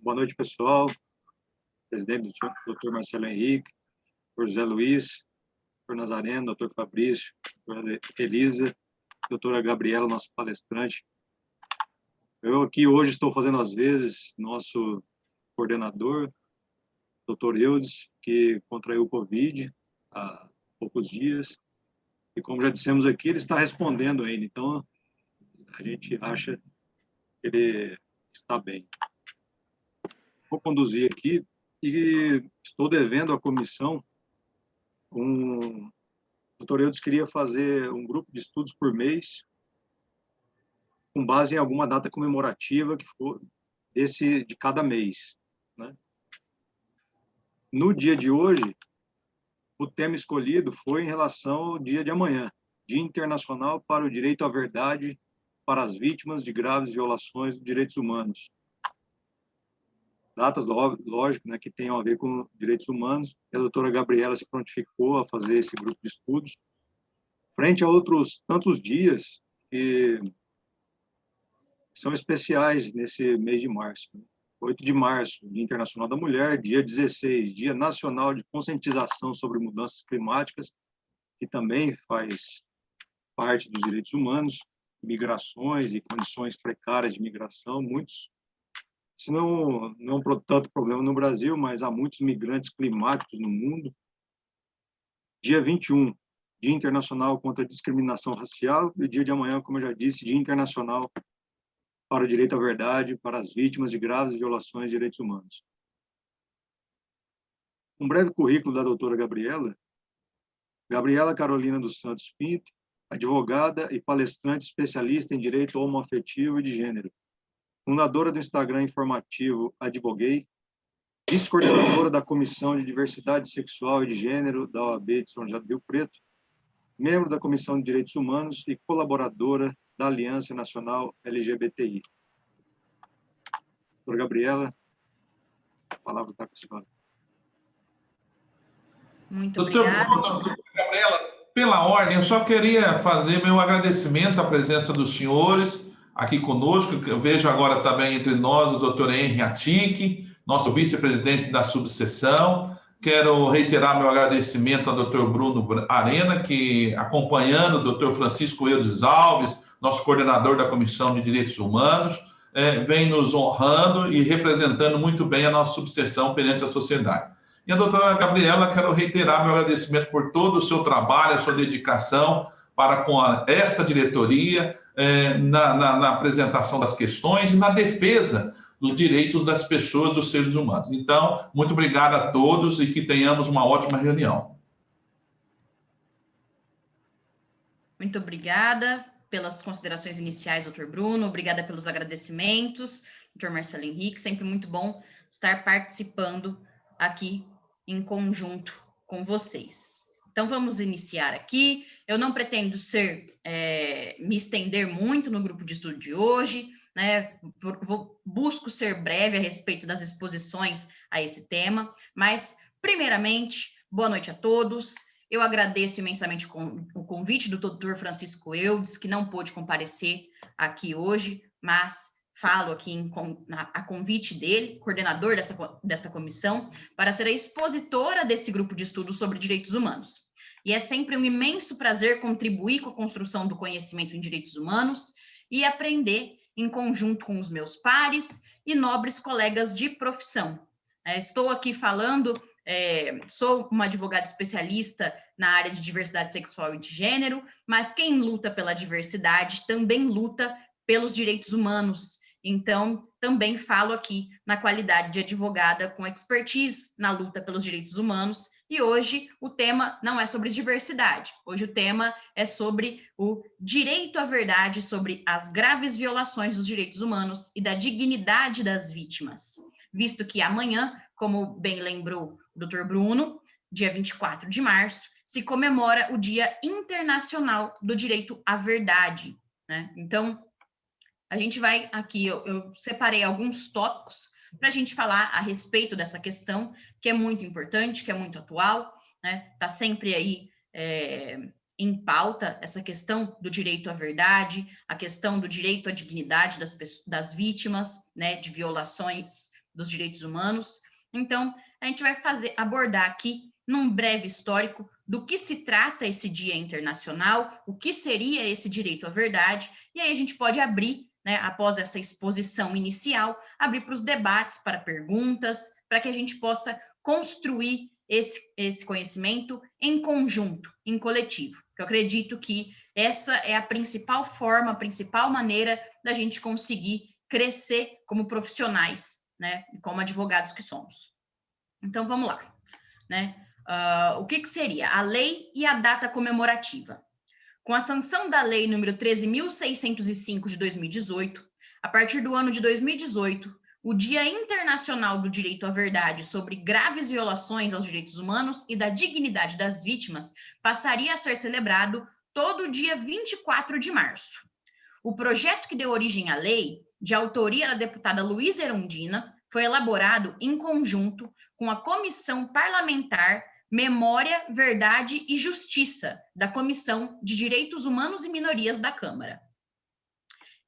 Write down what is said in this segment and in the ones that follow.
Boa noite, pessoal. Presidente do Dr. Marcelo Henrique, Dr. José Luiz, Dr. Nazareno, Dr. Fabrício, Dr. Elisa, doutora Gabriela, nosso palestrante. Eu aqui hoje estou fazendo as vezes nosso coordenador, Dr. Eudes, que contraiu o Covid há poucos dias. E como já dissemos aqui, ele está respondendo ainda. Então, a gente acha que ele está bem. Vou conduzir aqui e estou devendo à comissão o Dr. Eudes queria fazer um grupo de estudos por mês com base em alguma data comemorativa que for de cada mês, né? No dia de hoje, o tema escolhido foi em relação ao dia de amanhã, Dia Internacional para o Direito à Verdade para as Vítimas de Graves Violações dos Direitos Humanos. Datas, lógico, né, que tenham a ver com direitos humanos. A doutora Gabriela se prontificou a fazer esse grupo de estudos, frente a outros tantos dias que são especiais nesse mês de março. 8 de março, Dia Internacional da Mulher, dia 16, Dia Nacional de Conscientização sobre Mudanças Climáticas, que também faz parte dos direitos humanos, migrações e condições precárias de migração, muitos. Isso não é um tanto problema no Brasil, mas há muitos migrantes climáticos no mundo. Dia 21, Dia Internacional contra a Discriminação Racial, e o dia de amanhã, como eu já disse, Dia Internacional para o Direito à Verdade para as Vítimas de Graves Violações de Direitos Humanos. Um breve currículo da doutora Gabriela. Gabriela Carolina dos Santos Pinto, advogada e palestrante especialista em Direito Homoafetivo e de Gênero. Fundadora do Instagram informativo Advoguei, vice-coordenadora da Comissão de Diversidade Sexual e de Gênero da OAB de São José do Rio Preto, membro da Comissão de Direitos Humanos e colaboradora da Aliança Nacional LGBTI. Doutora Gabriela, a palavra está com a senhora. Muito obrigada. Doutora Gabriela, pela ordem, eu só queria fazer meu agradecimento à presença dos senhores aqui conosco. Eu vejo agora também entre nós o doutor Henri Atique, nosso vice-presidente da subseção. Quero reiterar meu agradecimento ao doutor Bruno Arena, que, acompanhando o doutor Francisco Eudes Alves, nosso coordenador da Comissão de Direitos Humanos, vem nos honrando e representando muito bem a nossa subseção perante a sociedade. E a doutora Gabriela, quero reiterar meu agradecimento por todo o seu trabalho, a sua dedicação para com esta diretoria, na apresentação das questões e na defesa dos direitos das pessoas, dos seres humanos. Então, muito obrigado a todos e que tenhamos uma ótima reunião. Muito obrigada pelas considerações iniciais, doutor Bruno. Obrigada pelos agradecimentos, doutor Marcelo Henrique. Sempre muito bom estar participando aqui em conjunto com vocês. Então, vamos iniciar aqui. Eu não pretendo me estender muito no grupo de estudo de hoje, né? Busco ser breve a respeito das exposições a esse tema, mas, primeiramente, boa noite a todos. Eu agradeço imensamente o convite do Dr. Francisco Eudes, que não pôde comparecer aqui hoje, mas falo aqui a convite dele, coordenador desta comissão, para ser a expositora desse grupo de estudos sobre direitos humanos. E é sempre um imenso prazer contribuir com a construção do conhecimento em direitos humanos e aprender em conjunto com os meus pares e nobres colegas de profissão. Estou aqui falando, sou uma advogada especialista na área de diversidade sexual e de gênero, mas quem luta pela diversidade também luta pelos direitos humanos. Então, também falo aqui na qualidade de advogada com expertise na luta pelos direitos humanos. E hoje o tema não é sobre diversidade. Hoje o tema é sobre o direito à verdade, sobre as graves violações dos direitos humanos e da dignidade das vítimas. Visto que amanhã, como bem lembrou o Dr. Bruno, dia 24 de março, se comemora o Dia Internacional do Direito à Verdade, né? Então, a gente vai aqui, eu separei alguns tópicos para a gente falar a respeito dessa questão, que é muito importante, que é muito atual, né? Está sempre aí em pauta essa questão do direito à verdade, a questão do direito à dignidade das vítimas, né, de violações dos direitos humanos. Então, a gente vai abordar aqui, num breve histórico, do que se trata esse Dia Internacional, o que seria esse direito à verdade, e aí a gente pode abrir, né, após essa exposição inicial, abrir para os debates, para perguntas, para que a gente possa construir esse conhecimento em conjunto, em coletivo. Eu acredito que essa é a principal forma, a principal maneira da gente conseguir crescer como profissionais, né, como advogados que somos. Então, vamos lá, né? O que seria a lei e a data comemorativa? Com a sanção da lei número 13.605 de 2018, a partir do ano de 2018, o Dia Internacional do Direito à Verdade sobre graves violações aos direitos humanos e da dignidade das vítimas passaria a ser celebrado todo dia 24 de março. O projeto que deu origem à lei, de autoria da deputada Luísa Erundina, foi elaborado em conjunto com a Comissão Parlamentar Memória, Verdade e Justiça, da Comissão de Direitos Humanos e Minorias da Câmara.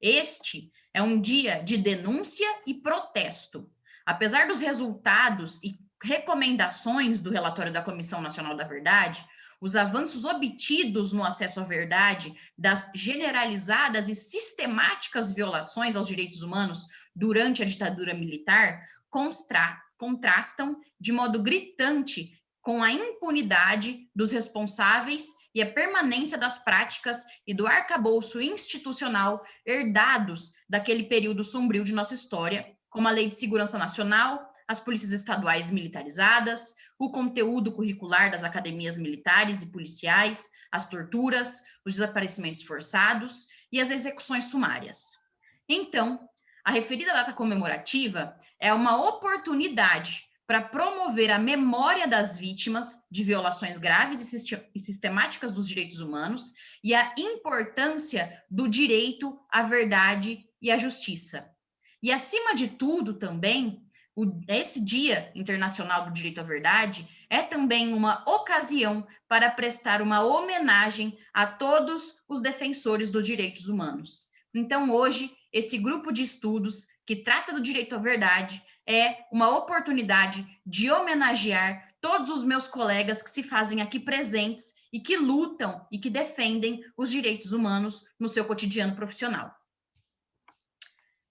Este é um dia de denúncia e protesto. Apesar dos resultados e recomendações do relatório da Comissão Nacional da Verdade, os avanços obtidos no acesso à verdade das generalizadas e sistemáticas violações aos direitos humanos durante a ditadura militar contrastam de modo gritante com a impunidade dos responsáveis e a permanência das práticas e do arcabouço institucional herdados daquele período sombrio de nossa história, como a Lei de Segurança Nacional, as polícias estaduais militarizadas, o conteúdo curricular das academias militares e policiais, as torturas, os desaparecimentos forçados e as execuções sumárias. Então, a referida data comemorativa é uma oportunidade para promover a memória das vítimas de violações graves e sistemáticas dos direitos humanos e a importância do direito à verdade e à justiça. E, acima de tudo, também, esse Dia Internacional do Direito à Verdade é também uma ocasião para prestar uma homenagem a todos os defensores dos direitos humanos. Então, hoje, esse grupo de estudos que trata do direito à verdade é uma oportunidade de homenagear todos os meus colegas que se fazem aqui presentes e que lutam e que defendem os direitos humanos no seu cotidiano profissional.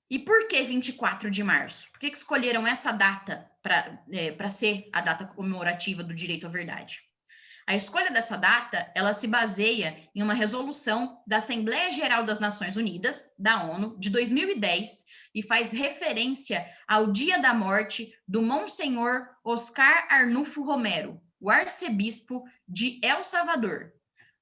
E por que 24 de março? Por que escolheram essa data para ser a data comemorativa do direito à verdade? A escolha dessa data, ela se baseia em uma resolução da Assembleia Geral das Nações Unidas, da ONU, de 2010, e faz referência ao dia da morte do Monsenhor Oscar Arnulfo Romero, o arcebispo de El Salvador.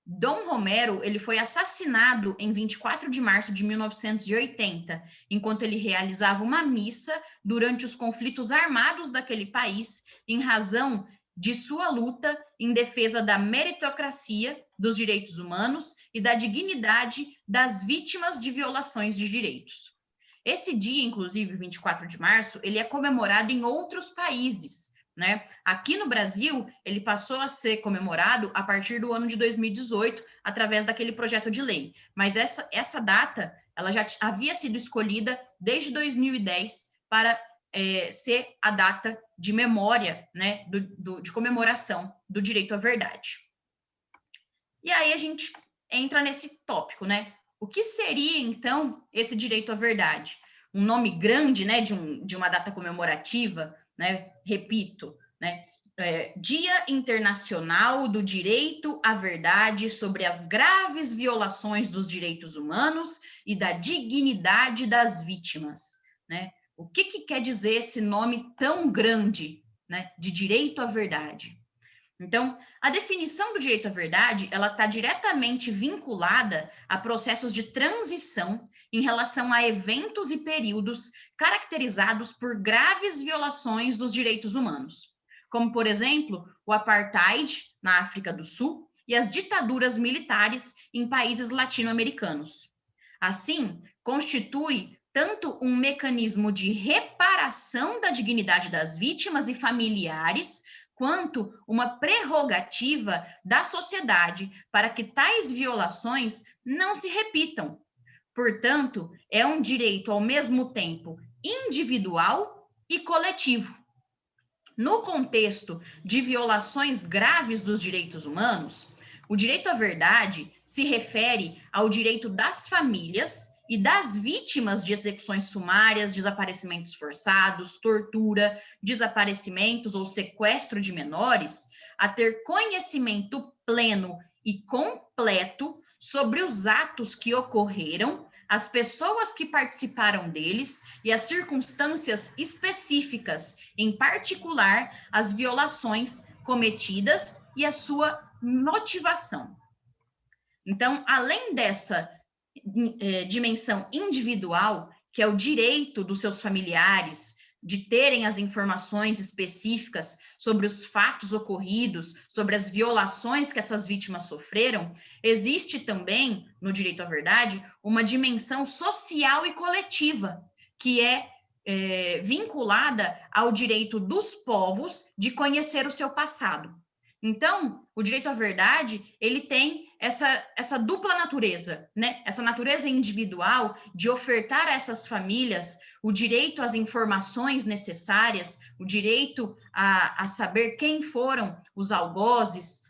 Dom Romero, ele foi assassinado em 24 de março de 1980, enquanto ele realizava uma missa durante os conflitos armados daquele país, em razão de sua luta em defesa da meritocracia, dos direitos humanos e da dignidade das vítimas de violações de direitos. Esse dia, inclusive, 24 de março, ele é comemorado em outros países, né? Aqui no Brasil, ele passou a ser comemorado a partir do ano de 2018, através daquele projeto de lei. Mas essa data, ela já havia sido escolhida desde 2010 para ser a data de memória, né, de comemoração do direito à verdade. E aí a gente entra nesse tópico, né? O que seria, então, esse direito à verdade? Um nome grande, né, de uma data comemorativa, né? Repito, né? Dia Internacional do Direito à Verdade sobre as graves violações dos direitos humanos e da dignidade das vítimas, né? O que quer dizer esse nome tão grande, né, de direito à verdade? Então, a definição do direito à verdade, ela está diretamente vinculada a processos de transição em relação a eventos e períodos caracterizados por graves violações dos direitos humanos, como, por exemplo, o apartheid na África do Sul e as ditaduras militares em países latino-americanos. Assim, constitui tanto um mecanismo de reparação da dignidade das vítimas e familiares, quanto uma prerrogativa da sociedade para que tais violações não se repitam. Portanto, é um direito ao mesmo tempo individual e coletivo. No contexto de violações graves dos direitos humanos, o direito à verdade se refere ao direito das famílias e das vítimas de execuções sumárias, desaparecimentos forçados, tortura, desaparecimentos ou sequestro de menores, a ter conhecimento pleno e completo sobre os atos que ocorreram, as pessoas que participaram deles e as circunstâncias específicas, em particular as violações cometidas e a sua motivação. Então, além dessa dimensão individual, que é o direito dos seus familiares de terem as informações específicas sobre os fatos ocorridos, sobre as violações que essas vítimas sofreram, existe também, no direito à verdade, uma dimensão social e coletiva, que é vinculada ao direito dos povos de conhecer o seu passado. Então, o direito à verdade, ele tem essa dupla natureza, né? Essa natureza individual de ofertar a essas famílias o direito às informações necessárias, o direito a saber quem foram os algozes,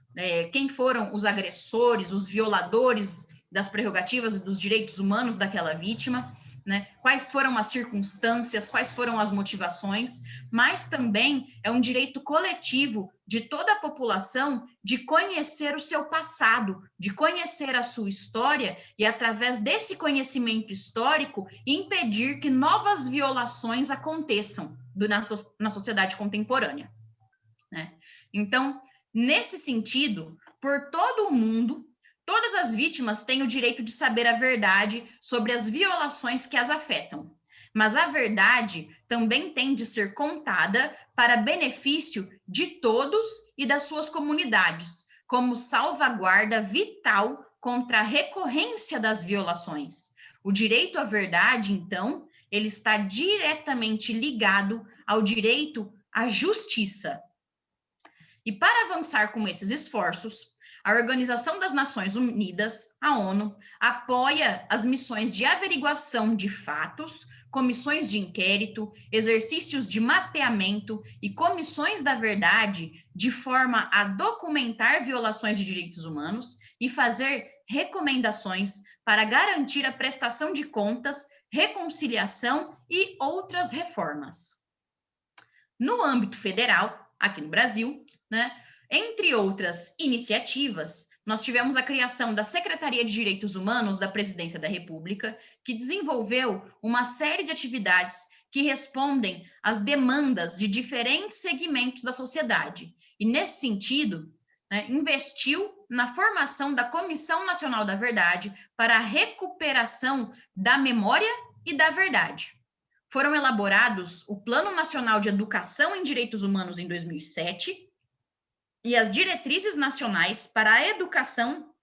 quem foram os agressores, os violadores das prerrogativas e dos direitos humanos daquela vítima, né? Quais foram as circunstâncias, quais foram as motivações, mas também é um direito coletivo de toda a população de conhecer o seu passado, de conhecer a sua história e, através desse conhecimento histórico, impedir que novas violações aconteçam na sociedade contemporânea, né? Então, nesse sentido, por todo o mundo, todas as vítimas têm o direito de saber a verdade sobre as violações que as afetam. Mas a verdade também tem de ser contada para benefício de todos e das suas comunidades, como salvaguarda vital contra a recorrência das violações. O direito à verdade, então, ele está diretamente ligado ao direito à justiça. E para avançar com esses esforços, a Organização das Nações Unidas, a ONU, apoia as missões de averiguação de fatos, comissões de inquérito, exercícios de mapeamento e comissões da verdade, de forma a documentar violações de direitos humanos e fazer recomendações para garantir a prestação de contas, reconciliação e outras reformas. No âmbito federal, aqui no Brasil, né, entre outras iniciativas, nós tivemos a criação da Secretaria de Direitos Humanos da Presidência da República, que desenvolveu uma série de atividades que respondem às demandas de diferentes segmentos da sociedade. E, nesse sentido, né, investiu na formação da Comissão Nacional da Verdade para a recuperação da memória e da verdade. Foram elaborados o Plano Nacional de Educação em Direitos Humanos em 2007, e as diretrizes nacionais para a educação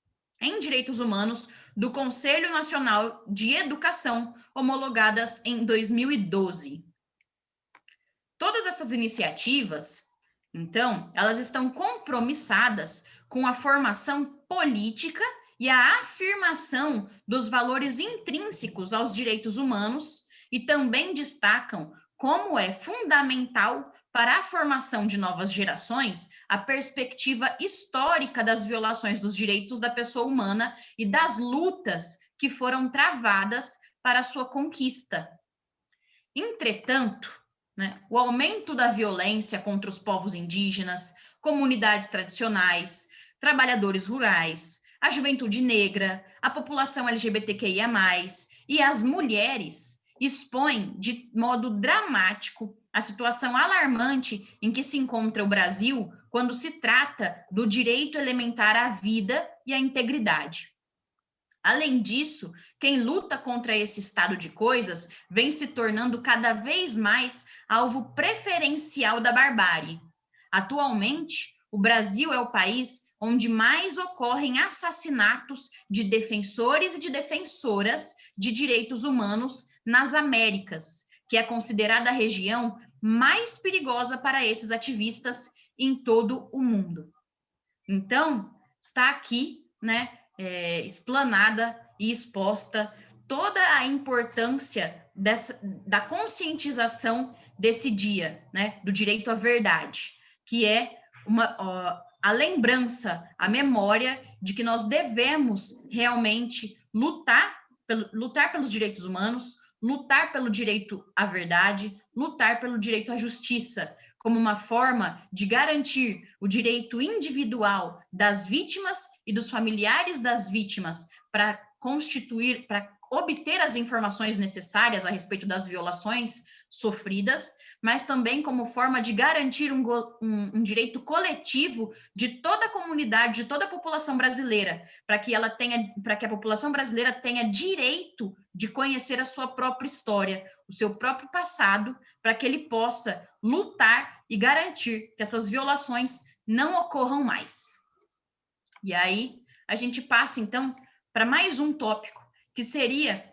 em direitos humanos do Conselho Nacional de Educação, homologadas em 2012. Todas essas iniciativas, então, elas estão compromissadas com a formação política e a afirmação dos valores intrínsecos aos direitos humanos e também destacam como é fundamental para a formação de novas gerações a perspectiva histórica das violações dos direitos da pessoa humana e das lutas que foram travadas para a sua conquista. Entretanto, né, o aumento da violência contra os povos indígenas, comunidades tradicionais, trabalhadores rurais, a juventude negra, a população LGBTQIA+, e as mulheres expõem de modo dramático a situação alarmante em que se encontra o Brasil quando se trata do direito elementar à vida e à integridade. Além disso, quem luta contra esse estado de coisas vem se tornando cada vez mais alvo preferencial da barbárie. Atualmente, o Brasil é o país onde mais ocorrem assassinatos de defensores e de defensoras de direitos humanos nas Américas, que é considerada a região mais perigosa para esses ativistas em todo o mundo. Então, está aqui, né, explanada e exposta toda a importância da conscientização desse dia, né, do direito à verdade, que é a lembrança, a memória de que nós devemos realmente lutar pelos direitos humanos, lutar pelo direito à verdade, lutar pelo direito à justiça, como uma forma de garantir o direito individual das vítimas e dos familiares das vítimas para obter as informações necessárias a respeito das violações sofridas, mas também como forma de garantir um direito coletivo de toda a comunidade, de toda a população brasileira, para que a população brasileira tenha direito de conhecer a sua própria história, o seu próprio passado, para que ele possa lutar e garantir que essas violações não ocorram mais. E aí, a gente passa, então, para mais um tópico, que seria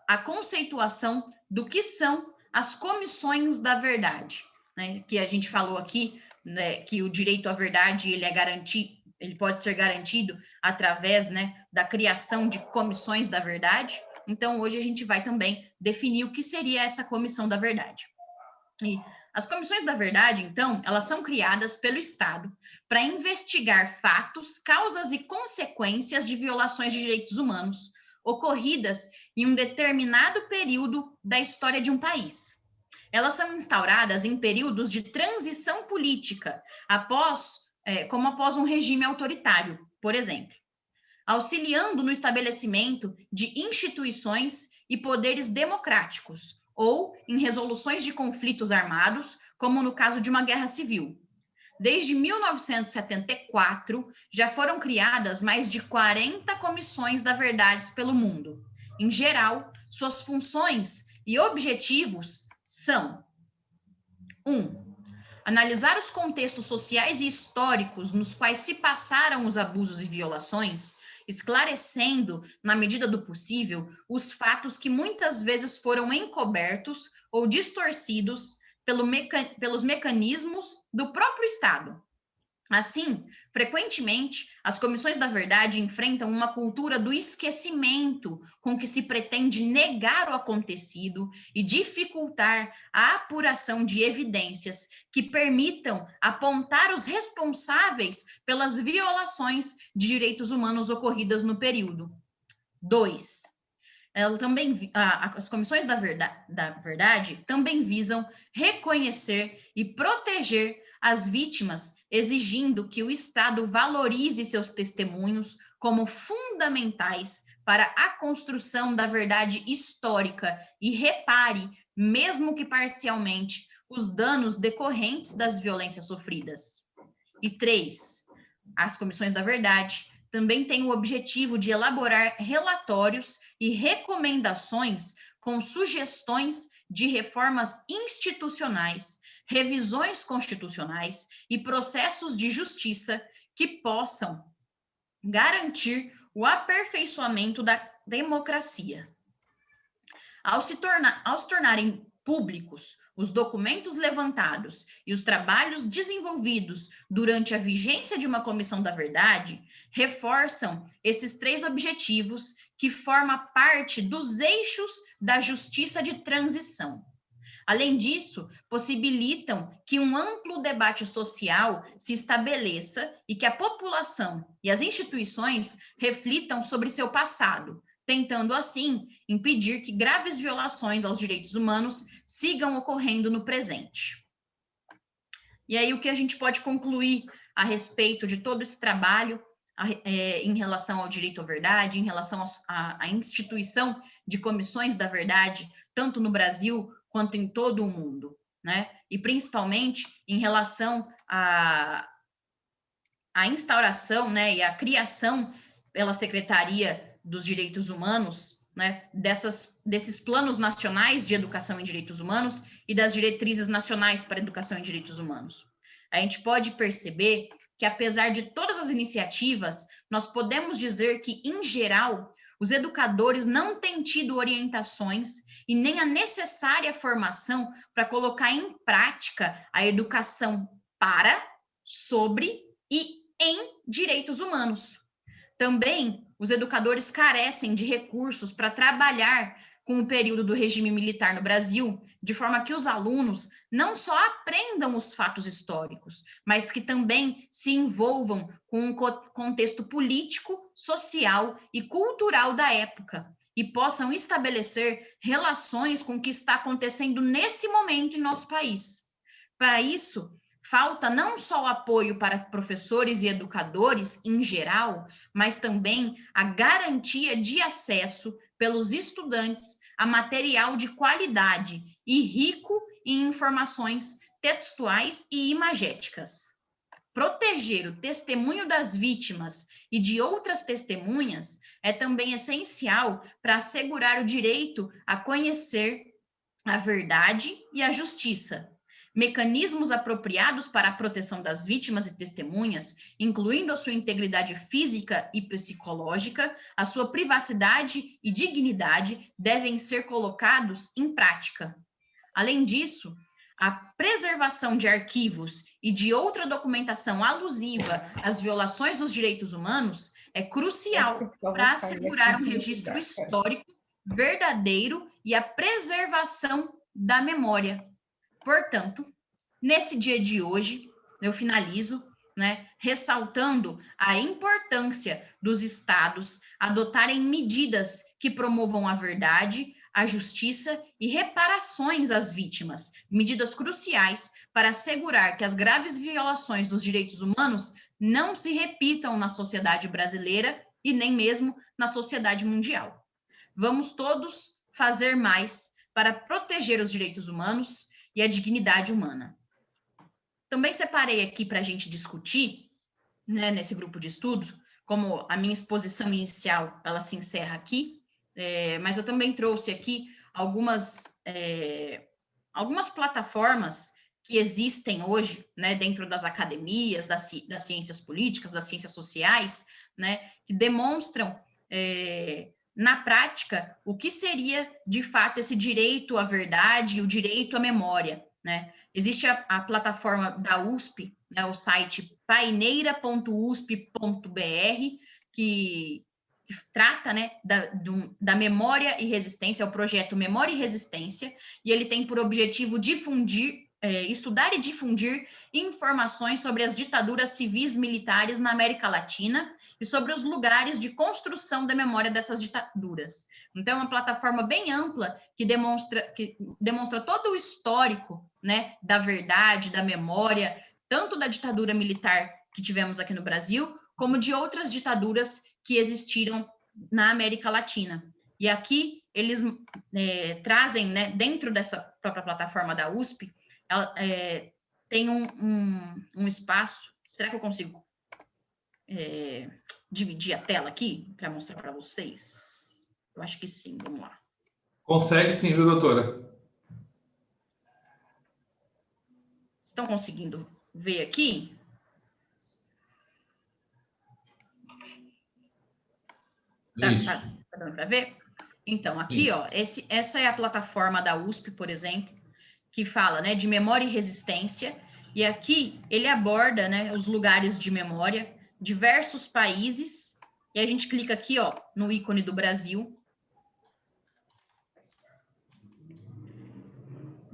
a conceituação do que são as comissões da verdade, né? Que a gente falou aqui, né, que o direito à verdade ele pode ser garantido através, né, da criação de comissões da verdade. Então, hoje a gente vai também definir o que seria essa comissão da verdade. E as comissões da verdade, então, elas são criadas pelo Estado para investigar fatos, causas e consequências de violações de direitos humanos ocorridas em um determinado período da história de um país. Elas são instauradas em períodos de transição política, como após um regime autoritário, por exemplo, auxiliando no estabelecimento de instituições e poderes democráticos, ou em resoluções de conflitos armados, como no caso de uma guerra civil. Desde 1974, já foram criadas mais de 40 comissões da verdade pelo mundo. Em geral, suas funções e objetivos são: 1. Analisar os contextos sociais e históricos nos quais se passaram os abusos e violações, esclarecendo, na medida do possível, os fatos que muitas vezes foram encobertos ou distorcidos pelos mecanismos do próprio Estado. Assim, frequentemente, as comissões da verdade enfrentam uma cultura do esquecimento com que se pretende negar o acontecido e dificultar a apuração de evidências que permitam apontar os responsáveis pelas violações de direitos humanos ocorridas no período. 2. As comissões da verdade também visam reconhecer e proteger as vítimas, exigindo que o Estado valorize seus testemunhos como fundamentais para a construção da verdade histórica e repare, mesmo que parcialmente, os danos decorrentes das violências sofridas. E 3. As comissões da verdade também têm o objetivo de elaborar relatórios e recomendações com sugestões de reformas institucionais, revisões constitucionais e processos de justiça que possam garantir o aperfeiçoamento da democracia. Ao se tornarem públicos os documentos levantados e os trabalhos desenvolvidos durante a vigência de uma comissão da verdade, reforçam esses 3 objetivos que formam parte dos eixos da justiça de transição. Além disso, possibilitam que um amplo debate social se estabeleça e que a população e as instituições reflitam sobre seu passado, tentando, assim, impedir que graves violações aos direitos humanos sigam ocorrendo no presente. E aí, o que a gente pode concluir a respeito de todo esse trabalho em relação ao direito à verdade, em relação à instituição de comissões da verdade, tanto no Brasil quanto em todo o mundo, né? E principalmente em relação à instauração, né, e à criação pela Secretaria dos Direitos Humanos, né, desses planos nacionais de educação em direitos humanos e das diretrizes nacionais para educação em direitos humanos. A gente pode perceber que, apesar de todas as iniciativas, nós podemos dizer que, em geral, os educadores não têm tido orientações e nem a necessária formação para colocar em prática a educação para, sobre e em direitos humanos. Também os educadores carecem de recursos para trabalhar com o período do regime militar no Brasil, de forma que os alunos não só aprendam os fatos históricos, mas que também se envolvam com o contexto político, social e cultural da época e possam estabelecer relações com o que está acontecendo nesse momento em nosso país. Para isso, falta não só o apoio para professores e educadores em geral, mas também a garantia de acesso pelos estudantes a material de qualidade e rico em informações textuais e imagéticas. Proteger o testemunho das vítimas e de outras testemunhas é também essencial para assegurar o direito a conhecer a verdade e a justiça. Mecanismos apropriados para a proteção das vítimas e testemunhas, incluindo a sua integridade física e psicológica, a sua privacidade e dignidade, devem ser colocados em prática. Além disso, a preservação de arquivos e de outra documentação alusiva às violações dos direitos humanos é crucial para assegurar um registro histórico verdadeiro e a preservação da memória. Portanto, nesse dia de hoje, eu finalizo, ressaltando a importância dos estados adotarem medidas que promovam a verdade, a justiça e reparações às vítimas, medidas cruciais para assegurar que as graves violações dos direitos humanos não se repitam na sociedade brasileira e nem mesmo na sociedade mundial. Vamos todos fazer mais para proteger os direitos humanos e a dignidade humana. Também separei aqui para a gente discutir, nesse grupo de estudos, como a minha exposição inicial, ela se encerra aqui, mas eu também trouxe aqui algumas plataformas que existem hoje, dentro das academias, das ciências políticas, das ciências sociais, que demonstram, na prática, o que seria, de fato, esse direito à verdade e o direito à memória, Existe a plataforma da USP, o site paineira.usp.br, que trata, da memória e resistência, é o projeto Memória e Resistência, e ele tem por objetivo estudar e difundir informações sobre as ditaduras civis militares na América Latina e sobre os lugares de construção da memória dessas ditaduras. Então, é uma plataforma bem ampla que demonstra todo o histórico, da verdade, da memória, tanto da ditadura militar que tivemos aqui no Brasil, como de outras ditaduras que existiram na América Latina. E aqui eles trazem, dentro dessa própria plataforma da USP, tem um espaço. Será que eu consigo dividir a tela aqui para mostrar para vocês? Eu acho que sim, vamos lá. Consegue sim, viu, doutora? Estão conseguindo ver aqui? Tá dando para ver? Então, aqui, ó, essa é a plataforma da USP, por exemplo, que fala, de memória e resistência, e aqui ele aborda, os lugares de memória, diversos países, e a gente clica aqui, ó, no ícone do Brasil,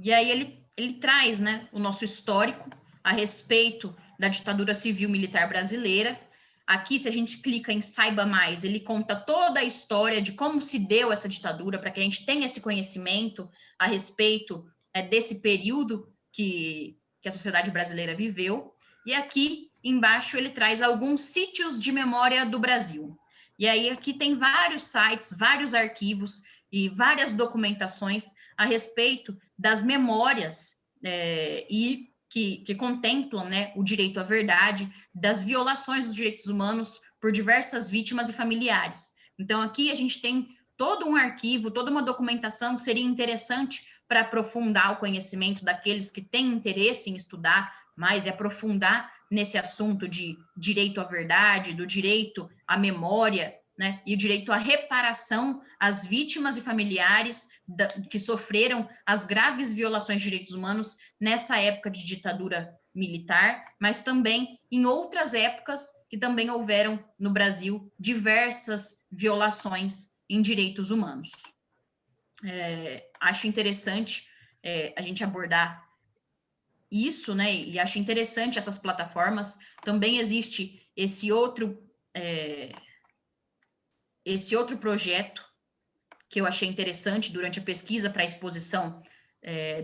e aí ele traz, o nosso histórico a respeito da ditadura civil-militar brasileira. Aqui, se a gente clica em Saiba Mais, ele conta toda a história de como se deu essa ditadura, para que a gente tenha esse conhecimento a respeito desse período que a sociedade brasileira viveu. E aqui embaixo ele traz alguns sítios de memória do Brasil. E aí aqui tem vários sites, vários arquivos e várias documentações a respeito das memórias e que contemplam, o direito à verdade, das violações dos direitos humanos por diversas vítimas e familiares. Então, aqui a gente tem todo um arquivo, toda uma documentação que seria interessante para aprofundar o conhecimento daqueles que têm interesse em estudar mais e aprofundar nesse assunto de direito à verdade, do direito à memória, e o direito à reparação às vítimas e familiares que sofreram as graves violações de direitos humanos nessa época de ditadura militar, mas também em outras épocas que também houveram no Brasil diversas violações em direitos humanos. Acho interessante a gente abordar isso, né? E acho interessante essas plataformas. Também existe esse outro projeto que eu achei interessante durante a pesquisa para a exposição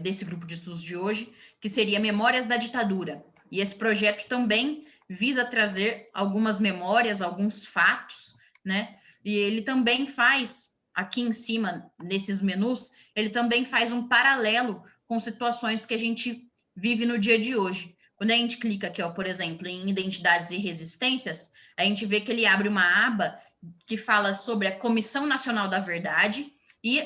desse grupo de estudos de hoje, que seria Memórias da Ditadura. E esse projeto também visa trazer algumas memórias, alguns fatos, né? E ele também faz, aqui em cima, nesses menus, ele também faz um paralelo com situações que a gente vive no dia de hoje. Quando a gente clica aqui, ó, por exemplo, em Identidades e Resistências, a gente vê que ele abre uma aba que fala sobre a Comissão Nacional da Verdade e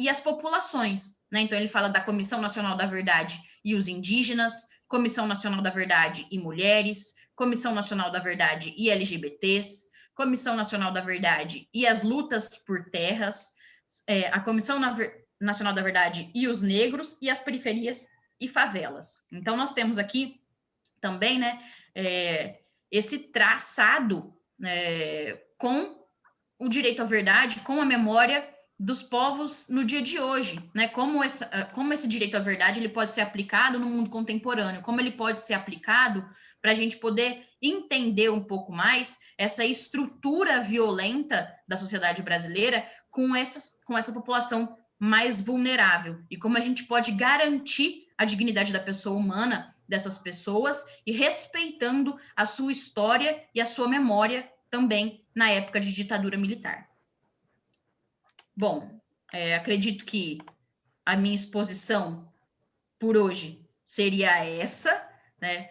as populações, né? Então, ele fala da Comissão Nacional da Verdade e os indígenas, Comissão Nacional da Verdade e mulheres, Comissão Nacional da Verdade e LGBTs, Comissão Nacional da Verdade e as lutas por terras, a Comissão Nacional da Verdade e os negros, e as periferias e favelas. Então, nós temos aqui também, né, esse traçado com o direito à verdade, com a memória dos povos no dia de hoje, né? Como esse direito à verdade ele pode ser aplicado no mundo contemporâneo, como ele pode ser aplicado para a gente poder entender um pouco mais essa estrutura violenta da sociedade brasileira com essa população mais vulnerável, e como a gente pode garantir a dignidade da pessoa humana, dessas pessoas, e respeitando a sua história e a sua memória também na época de ditadura militar. Bom, acredito que a minha exposição por hoje seria essa, né?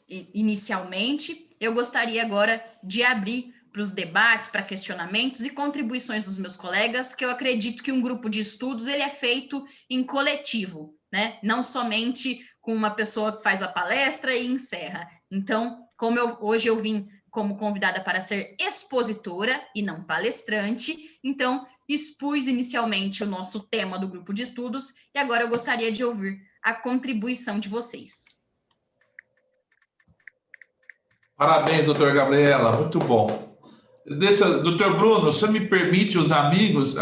Inicialmente, eu gostaria agora de abrir para os debates, para questionamentos e contribuições dos meus colegas, que eu acredito que um grupo de estudos ele é feito em coletivo, né? Não somente com uma pessoa que faz a palestra e encerra. Então, hoje eu vim como convidada para ser expositora e não palestrante, então expus inicialmente o nosso tema do grupo de estudos e agora eu gostaria de ouvir a contribuição de vocês. Parabéns, doutora Gabriela, muito bom. Doutor Bruno, se me permite, os amigos,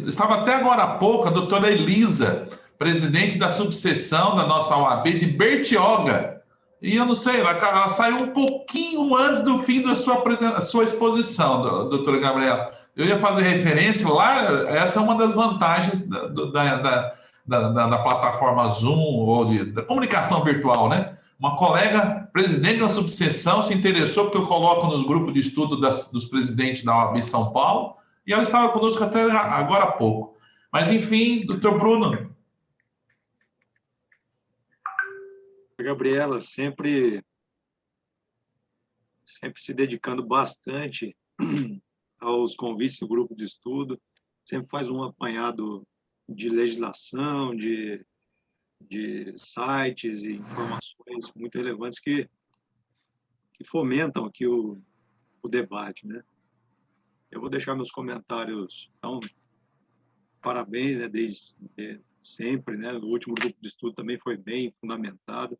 estava até agora há pouco a doutora Elisa, presidente da subseção da nossa OAB de Bertioga, e eu não sei, ela saiu um pouquinho antes do fim da sua exposição, doutora Gabriela. Eu ia fazer referência lá, essa é uma das vantagens da plataforma Zoom, ou da comunicação virtual, né? Uma colega, presidente de uma subseção, se interessou, porque eu coloco nos grupos de estudo dos presidentes da OAB São Paulo, e ela estava conosco até agora há pouco. Mas, enfim, doutor Bruno. Gabriela, sempre se dedicando bastante aos convites do grupo de estudo, sempre faz um apanhado de legislação, de sites e informações muito relevantes que fomentam aqui o debate, né? Eu vou deixar meus comentários, então, parabéns, né, desde sempre, né? O último grupo de estudo também foi bem fundamentado.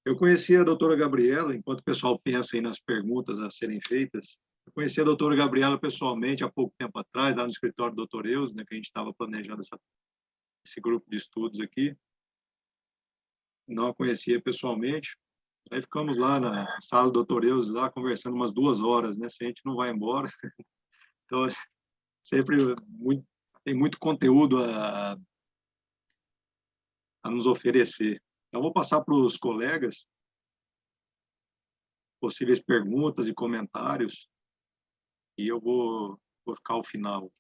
Eu conheci a doutora Gabriela, enquanto o pessoal pensa aí nas perguntas a serem feitas, eu conheci a doutora Gabriela pessoalmente há pouco tempo atrás, lá no escritório do doutor Eus, né, que a gente estava planejando esse grupo de estudos aqui. Não a conhecia pessoalmente. Aí ficamos lá na sala do doutor Eus, lá conversando umas 2 horas, né? Se a gente não vai embora. Então, sempre tem muito conteúdo a nos oferecer. Então, vou passar para os colegas possíveis perguntas e comentários, e eu vou ficar ao final.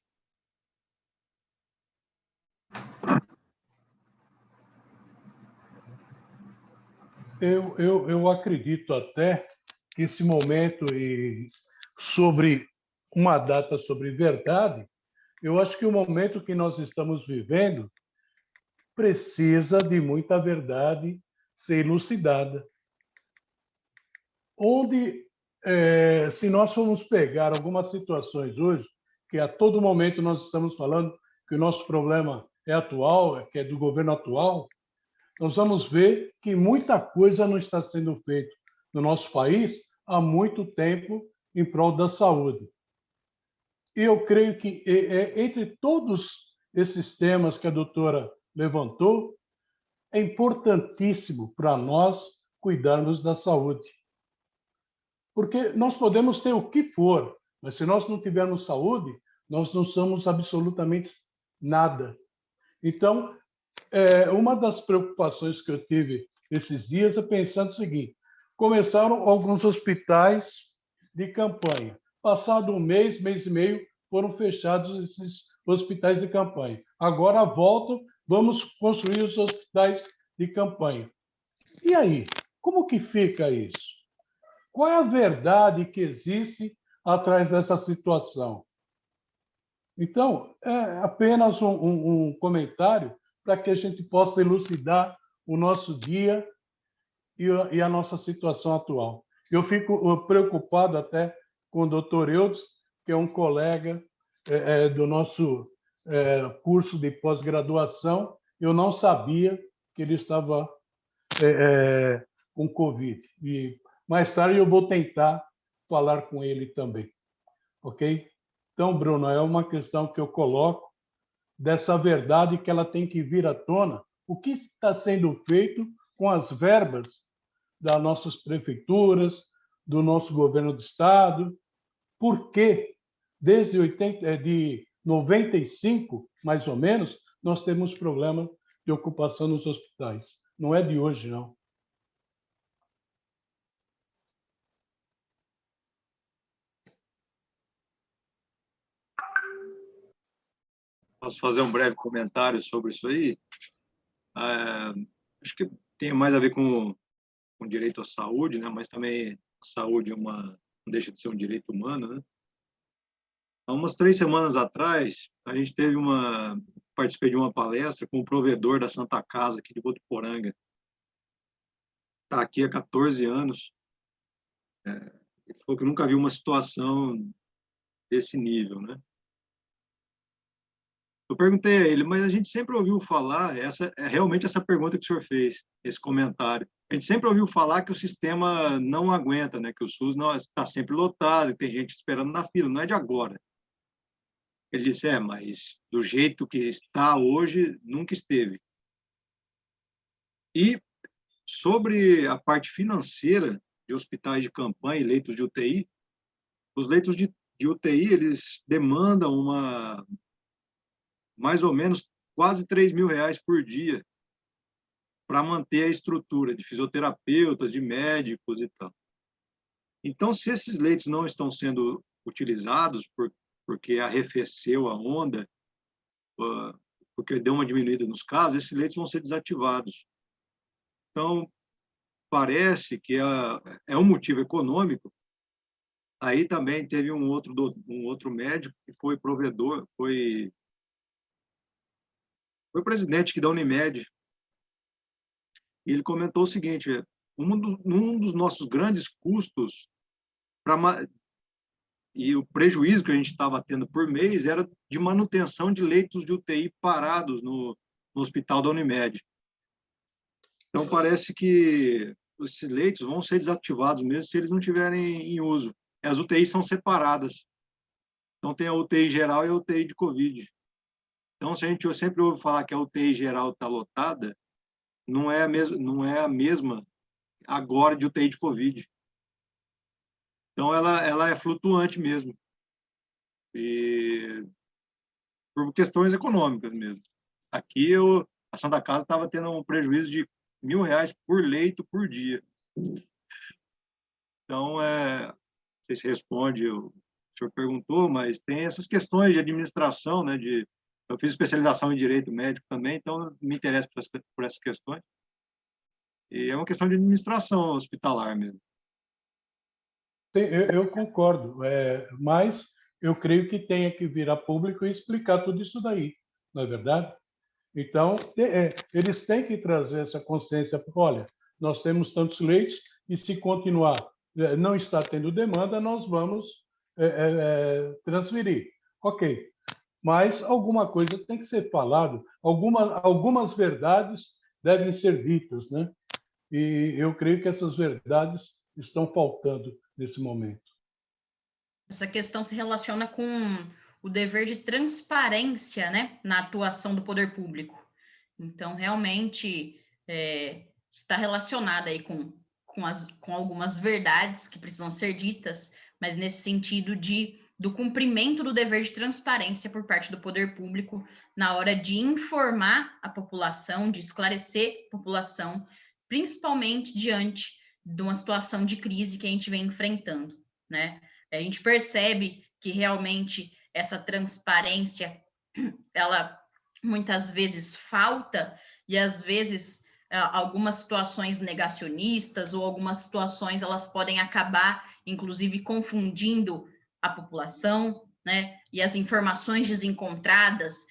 Eu acredito até que esse momento sobre uma data sobre verdade, eu acho que o momento que nós estamos vivendo precisa de muita verdade ser elucidada. Se nós formos pegar algumas situações hoje, que a todo momento nós estamos falando que o nosso problema é atual, que é do governo atual, nós vamos ver que muita coisa não está sendo feita no nosso país há muito tempo em prol da saúde. E eu creio que, entre todos esses temas que a doutora levantou, é importantíssimo para nós cuidarmos da saúde. Porque nós podemos ter o que for, mas se nós não tivermos saúde, nós não somos absolutamente nada. Então, uma das preocupações que eu tive esses dias é pensando o seguinte: começaram alguns hospitais de campanha. Passado um mês, mês e meio, foram fechados esses hospitais de campanha. Agora voltam, vamos construir os hospitais de campanha. E aí, como que fica isso? Qual é a verdade que existe atrás dessa situação? Então, é apenas um comentário para que a gente possa elucidar o nosso dia e a nossa situação atual. Eu fico preocupado até com o doutor Eudes, que é um colega do nosso curso de pós-graduação. Eu não sabia que ele estava com Covid. E mais tarde eu vou tentar falar com ele também. Ok? Então, Bruno, é uma questão que eu coloco dessa verdade que ela tem que vir à tona. O que está sendo feito com as verbas das nossas prefeituras, do nosso governo do estado? Por que, desde 95, mais ou menos, nós temos problema de ocupação nos hospitais? Não é de hoje, não. Posso fazer um breve comentário sobre isso aí? Acho que tem mais a ver com direito à saúde, né? Mas também a saúde não deixa de ser um direito humano, né? Há umas 3 semanas atrás, a gente participei de uma palestra com o provedor da Santa Casa aqui de Votuporanga. Está aqui há 14 anos. Ele falou que nunca viu uma situação desse nível, né? Eu perguntei a ele, mas a gente sempre ouviu falar, realmente essa pergunta que o senhor fez, esse comentário. A gente sempre ouviu falar que o sistema não aguenta, né? Que o SUS não está sempre lotado, que tem gente esperando na fila, não é de agora. Ele disse, mas do jeito que está hoje, nunca esteve. E sobre a parte financeira de hospitais de campanha e leitos de UTI, os leitos de UTI, eles demandam mais ou menos quase R$3.000 por dia para manter a estrutura de fisioterapeutas, de médicos e tal. Então, se esses leitos não estão sendo utilizados porque arrefeceu a onda, porque deu uma diminuída nos casos, esses leitos vão ser desativados. Então, parece que é um motivo econômico. Aí também teve um outro médico que foi provedor, foi presidente aqui da Unimed. E ele comentou o seguinte, um dos nossos grandes custos e o prejuízo que a gente estava tendo por mês era de manutenção de leitos de UTI parados no hospital da Unimed. Então, parece que esses leitos vão ser desativados mesmo se eles não estiverem em uso. As UTIs são separadas. Então, tem a UTI geral e a UTI de Covid. Então, se a gente sempre ouve falar que a UTI geral está lotada, não é a mesma agora de UTI de Covid. Então, ela é flutuante mesmo. E por questões econômicas mesmo. Aqui, a Santa Casa estava tendo um prejuízo de R$1.000 por leito por dia. Então, não sei se responde, o senhor perguntou, mas tem essas questões de administração, né? Eu fiz especialização em direito médico também, então me interesso por essas questões. E é uma questão de administração hospitalar mesmo. Eu concordo, mas eu creio que tenha que vir a público e explicar tudo isso daí, não é verdade? Então, eles têm que trazer essa consciência. Olha, nós temos tantos leitos e se continuar não está tendo demanda, nós vamos transferir. Ok, mas alguma coisa tem que ser falado, algumas verdades devem ser ditas, né? E eu creio que essas verdades estão faltando nesse momento. Essa questão se relaciona com o dever de transparência, né, na atuação do poder público. Então, realmente, está relacionada aí com algumas verdades que precisam ser ditas, mas nesse sentido do cumprimento do dever de transparência por parte do poder público na hora de informar a população, de esclarecer a população, principalmente diante de uma situação de crise que a gente vem enfrentando, né? A gente percebe que realmente essa transparência, ela muitas vezes falta, e às vezes algumas situações negacionistas ou algumas situações elas podem acabar, inclusive, confundindo a população, né? E as informações desencontradas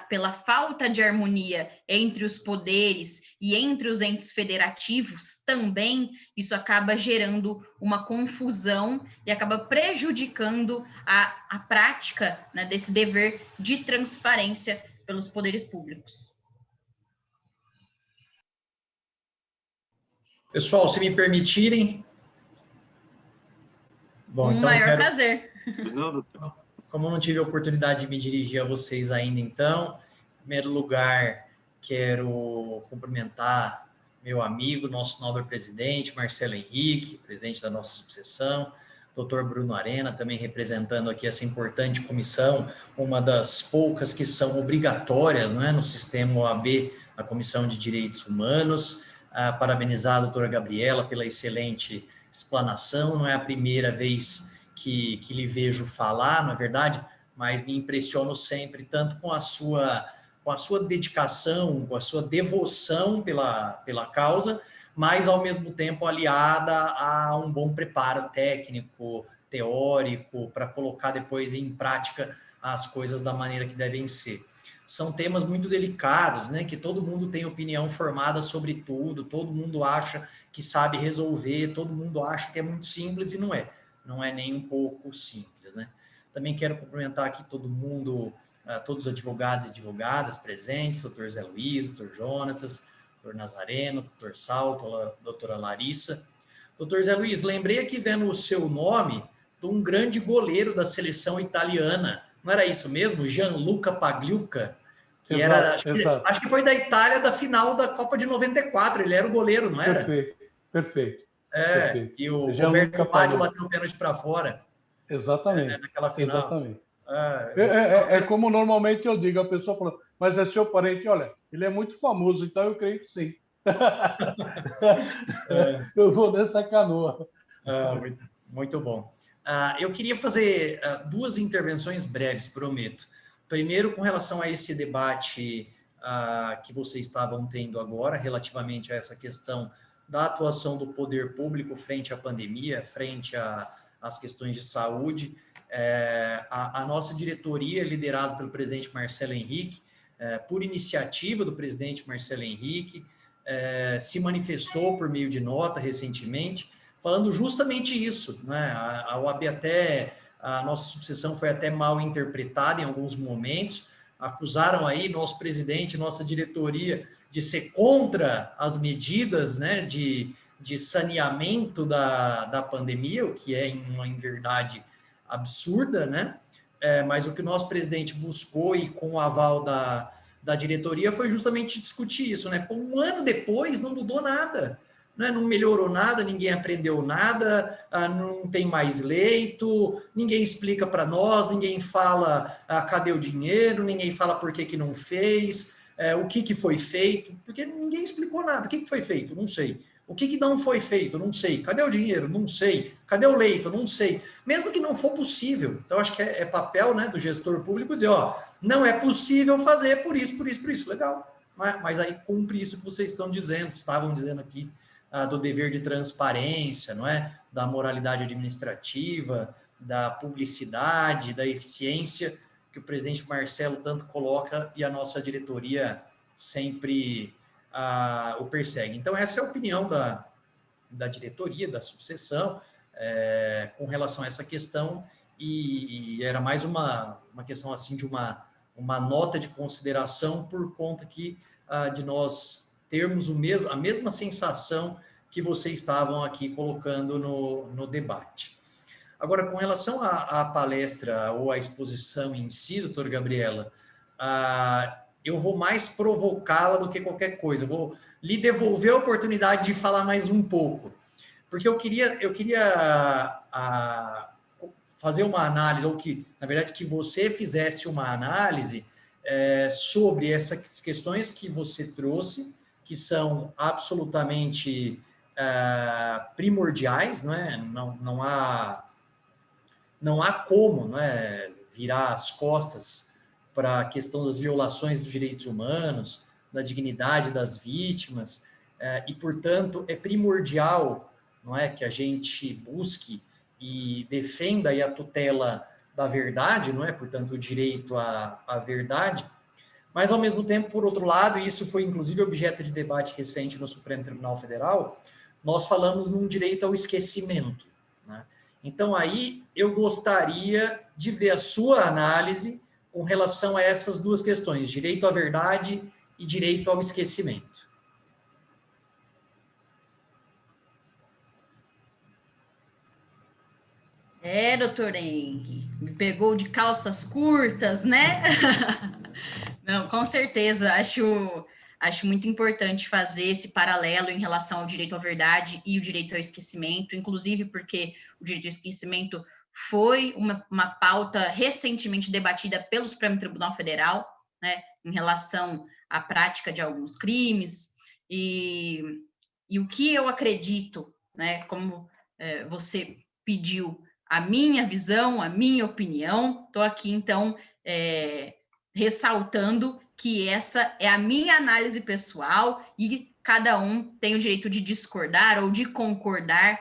pela falta de harmonia entre os poderes e entre os entes federativos também, isso acaba gerando uma confusão e acaba prejudicando a prática, né, desse dever de transparência pelos poderes públicos. Pessoal, se me permitirem... Bom, então maior prazer. Não, doutor. Como eu não tive a oportunidade de me dirigir a vocês ainda, então, em primeiro lugar, quero cumprimentar meu amigo, nosso nobre presidente, Marcelo Henrique, presidente da nossa subseção, doutor Bruno Arena, também representando aqui essa importante comissão, uma das poucas que são obrigatórias, não é, no sistema OAB, a Comissão de Direitos Humanos. Parabenizar a doutora Gabriela pela excelente explanação, não é a primeira vez que lhe vejo falar, na verdade, mas me impressiono sempre, tanto com a sua dedicação, com a sua devoção pela causa, mas, ao mesmo tempo, aliada a um bom preparo técnico, teórico, para colocar depois em prática as coisas da maneira que devem ser. São temas muito delicados, né, que todo mundo tem opinião formada sobre tudo, todo mundo acha que sabe resolver, todo mundo acha que é muito simples e não é. Não é nem um pouco simples, né? Também quero cumprimentar aqui todo mundo, todos os advogados e advogadas presentes, doutor Zé Luiz, doutor Jonatas, doutor Nazareno, doutor Salto, doutora Larissa. Doutor Zé Luiz, lembrei aqui vendo o seu nome de um grande goleiro da seleção italiana. Não era isso mesmo? Gianluca Pagliuca? Que exato, era, acho que foi da Itália, da final da Copa de 94. Ele era o goleiro, não era? Perfeito. Perfeito. E o Roberto Baggio bateu o pênalti para fora. Exatamente. Naquela final. Exatamente. É como normalmente eu digo, a pessoa fala, mas é seu parente, olha, ele é muito famoso, então eu creio que sim. Eu vou nessa canoa. Muito bom. Eu queria fazer duas intervenções breves, prometo. Primeiro, com relação a esse debate que vocês estavam tendo agora, relativamente a essa questão da atuação do poder público frente à pandemia, frente às questões de saúde. A nossa diretoria, liderada pelo presidente Marcelo Henrique, por iniciativa do presidente Marcelo Henrique, se manifestou por meio de nota recentemente, falando justamente isso, né? A OAB a nossa subseção foi até mal interpretada em alguns momentos, acusaram aí nosso presidente, nossa diretoria, de ser contra as medidas, né, de saneamento da pandemia, o que é, em verdade, absurda, né? Mas o que o nosso presidente buscou, e com o aval da diretoria, foi justamente discutir isso, né? Um ano depois não mudou nada, né? Não melhorou nada, ninguém aprendeu nada, não tem mais leito, ninguém explica para nós, ninguém fala cadê o dinheiro, ninguém fala por que não fez, o que foi feito, porque ninguém explicou nada. O que foi feito? Não sei. O que não foi feito? Não sei. Cadê o dinheiro? Não sei. Cadê o leito? Não sei. Mesmo que não for possível. Então, acho que é papel, né, do gestor público dizer, não é possível fazer por isso. Legal. Mas aí cumpre isso que vocês estavam dizendo aqui, do dever de transparência, não é? Da moralidade administrativa, da publicidade, da eficiência, que o presidente Marcelo tanto coloca e a nossa diretoria sempre o persegue. Então, essa é a opinião da diretoria, da subseção, com relação a essa questão, e era mais uma questão assim de uma nota de consideração por conta de nós termos a mesma sensação que vocês estavam aqui colocando no debate. Agora, com relação à palestra ou à exposição em si, doutora Gabriela, eu vou mais provocá-la do que qualquer coisa. Eu vou lhe devolver a oportunidade de falar mais um pouco, porque eu queria fazer uma análise, ou que, na verdade, que você fizesse uma análise sobre essas questões que você trouxe, que são absolutamente primordiais, não é? Não há como, não é, virar as costas para a questão das violações dos direitos humanos, da dignidade das vítimas, e, portanto, é primordial, não é, que a gente busque e defenda aí a tutela da verdade, não é, portanto, o direito à verdade, mas, ao mesmo tempo, por outro lado, e isso foi, inclusive, objeto de debate recente no Supremo Tribunal Federal, nós falamos num direito ao esquecimento, né? Então, aí, eu gostaria de ver a sua análise com relação a essas duas questões, direito à verdade e direito ao esquecimento. Doutor Henry, me pegou de calças curtas, né? Não, com certeza, acho muito importante fazer esse paralelo em relação ao direito à verdade e o direito ao esquecimento, inclusive porque o direito ao esquecimento foi uma pauta recentemente debatida pelo Supremo Tribunal Federal, né, em relação à prática de alguns crimes, e o que eu acredito, né, como você pediu a minha visão, a minha opinião, estou aqui, então, ressaltando que essa é a minha análise pessoal e cada um tem o direito de discordar ou de concordar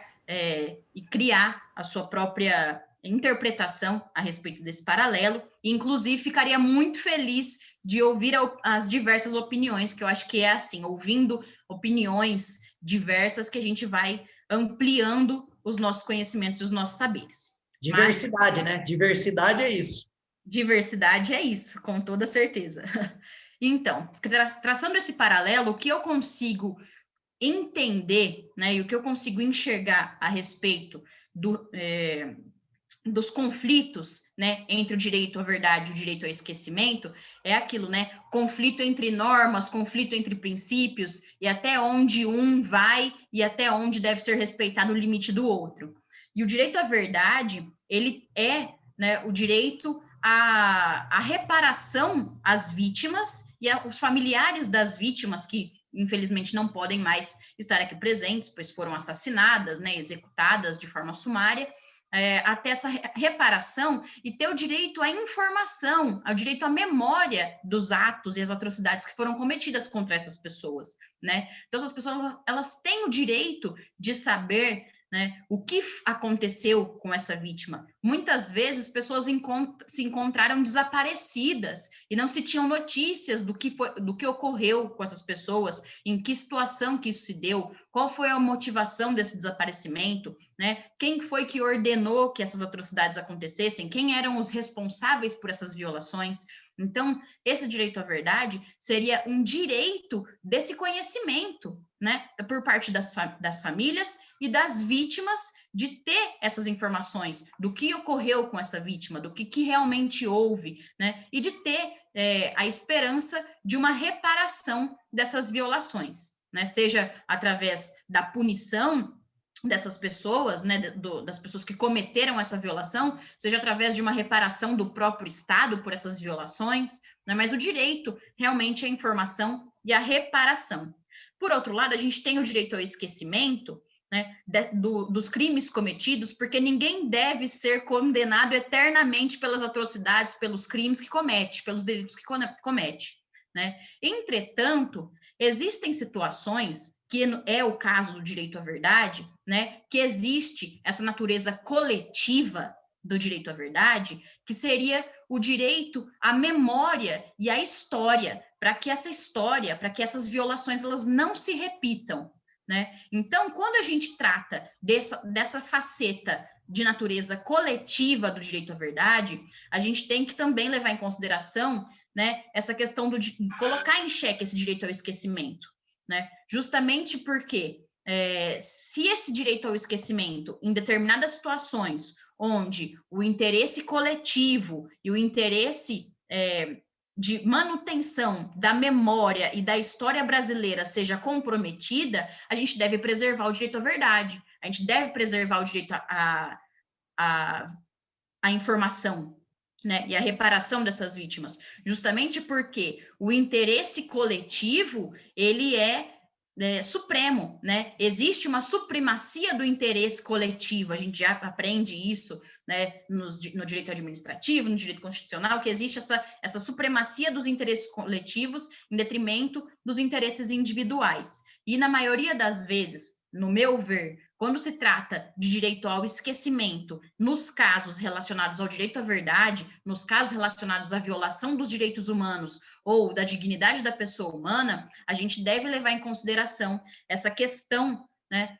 e criar a sua própria interpretação a respeito desse paralelo. E, inclusive, ficaria muito feliz de ouvir as diversas opiniões, que eu acho que é assim, ouvindo opiniões diversas que a gente vai ampliando os nossos conhecimentos e os nossos saberes. Diversidade, né? Diversidade é isso. Diversidade é isso, com toda certeza. Então, traçando esse paralelo, o que eu consigo entender, né, e o que eu consigo enxergar a respeito dos conflitos, né, entre o direito à verdade e o direito ao esquecimento, é aquilo, né, conflito entre normas, conflito entre princípios, e até onde um vai e até onde deve ser respeitado o limite do outro. E o direito à verdade, ele é, né, o direito à reparação às vítimas e aos familiares das vítimas que, infelizmente, não podem mais estar aqui presentes, pois foram assassinadas, né, executadas de forma sumária, até essa reparação e ter o direito à informação, ao direito à memória dos atos e as atrocidades que foram cometidas contra essas pessoas, né? Então, essas pessoas, elas têm o direito de saber, né, o que aconteceu com essa vítima. Muitas vezes, pessoas se encontraram desaparecidas e não se tinham notícias do que ocorreu com essas pessoas, em que situação que isso se deu, qual foi a motivação desse desaparecimento, né? Quem foi que ordenou que essas atrocidades acontecessem, quem eram os responsáveis por essas violações. Então, esse direito à verdade seria um direito desse conhecimento, né, por parte das famílias e das vítimas, de ter essas informações do que ocorreu com essa vítima, do que realmente houve, né, e de ter a esperança de uma reparação dessas violações, né, seja através da punição dessas pessoas, né, das pessoas que cometeram essa violação, seja através de uma reparação do próprio Estado por essas violações, né, mas o direito realmente é a informação e a reparação. Por outro lado, a gente tem o direito ao esquecimento, né, dos crimes cometidos, porque ninguém deve ser condenado eternamente pelas atrocidades, pelos crimes que comete, pelos delitos que comete, né? Entretanto, existem situações, que é o caso do direito à verdade, né, que existe essa natureza coletiva do direito à verdade, que seria o direito à memória e à história, para que essas violações, elas não se repitam, né? Então, quando a gente trata dessa faceta de natureza coletiva do direito à verdade, a gente tem que também levar em consideração, né, essa questão de colocar em xeque esse direito ao esquecimento, né? Justamente porque se esse direito ao esquecimento, em determinadas situações, onde o interesse coletivo e o interesse de manutenção da memória e da história brasileira seja comprometida, a gente deve preservar o direito à verdade, a gente deve preservar o direito à informação, né, e a reparação dessas vítimas, justamente porque o interesse coletivo, ele é supremo, né? Existe uma supremacia do interesse coletivo, a gente já aprende isso, né, no direito administrativo, no direito constitucional, que existe essa supremacia dos interesses coletivos em detrimento dos interesses individuais. E na maioria das vezes, no meu ver, quando se trata de direito ao esquecimento, nos casos relacionados ao direito à verdade, nos casos relacionados à violação dos direitos humanos ou da dignidade da pessoa humana, a gente deve levar em consideração essa questão, né,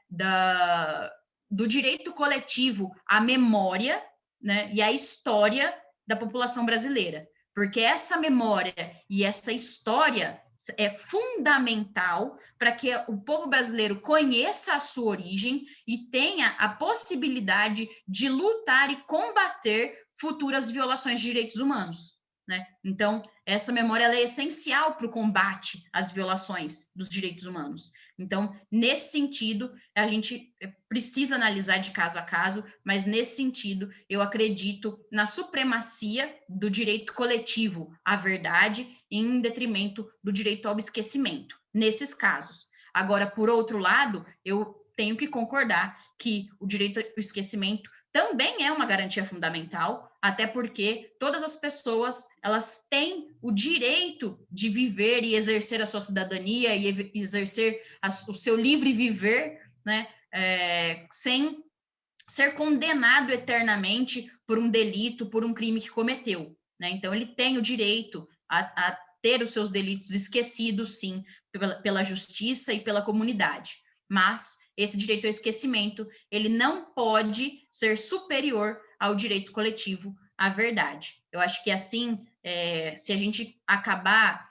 do direito coletivo à memória, né, e à história da população brasileira. Porque essa memória e essa história é fundamental para que o povo brasileiro conheça a sua origem e tenha a possibilidade de lutar e combater futuras violações de direitos humanos, né? Então, essa memória ela é essencial para o combate às violações dos direitos humanos. Então, nesse sentido, a gente precisa analisar de caso a caso, mas nesse sentido, eu acredito na supremacia do direito coletivo à verdade em detrimento do direito ao esquecimento, nesses casos. Agora, por outro lado, eu tenho que concordar que o direito ao esquecimento também é uma garantia fundamental, até porque todas as pessoas, elas têm o direito de viver e exercer a sua cidadania e exercer o seu livre viver, né, sem ser condenado eternamente por um delito, por um crime que cometeu, né? Então, ele tem o direito a ter os seus delitos esquecidos, sim, pela justiça e pela comunidade. Mas esse direito ao esquecimento, ele não pode ser superior ao direito coletivo à verdade. Eu acho que assim, se a gente acabar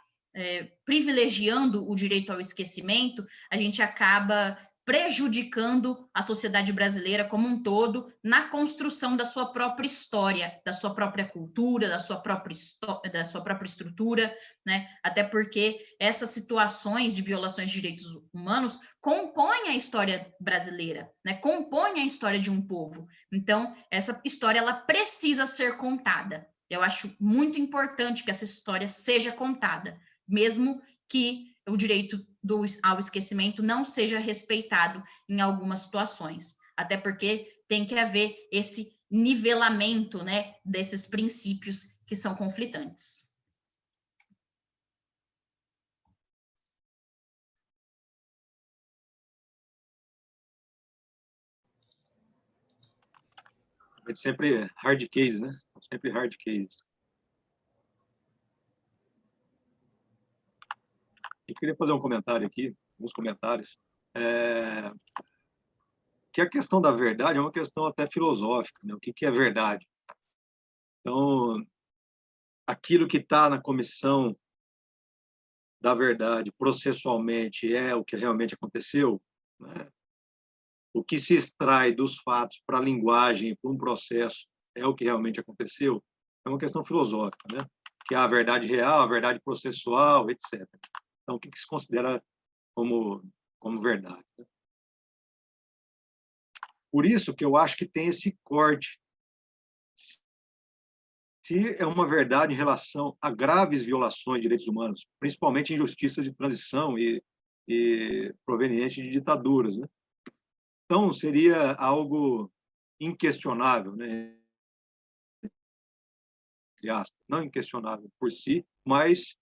privilegiando o direito ao esquecimento, a gente acaba prejudicando a sociedade brasileira como um todo na construção da sua própria história, da sua própria cultura, da sua própria estrutura, né? Até porque essas situações de violações de direitos humanos compõem a história brasileira, né? Compõem a história de um povo. Então, essa história ela precisa ser contada. Eu acho muito importante que essa história seja contada, mesmo que o direito ao esquecimento não seja respeitado em algumas situações, até porque tem que haver esse nivelamento, né, desses princípios que são conflitantes. É sempre hard case, né? Sempre hard case. Eu queria fazer um comentário aqui, alguns comentários. Que a questão da verdade é uma questão até filosófica, né? O que é verdade? Então, aquilo que está na comissão da verdade processualmente é o que realmente aconteceu, né? O que se extrai dos fatos para a linguagem, para um processo, é o que realmente aconteceu, é uma questão filosófica, né? Que é a verdade real, a verdade processual, etc. Então, o que se considera como verdade, né? Por isso que eu acho que tem esse corte. Se é uma verdade em relação a graves violações de direitos humanos, principalmente injustiças de transição e proveniente de ditaduras, né? Então, seria algo inquestionável, né? Entre aspas, não inquestionável por si, mas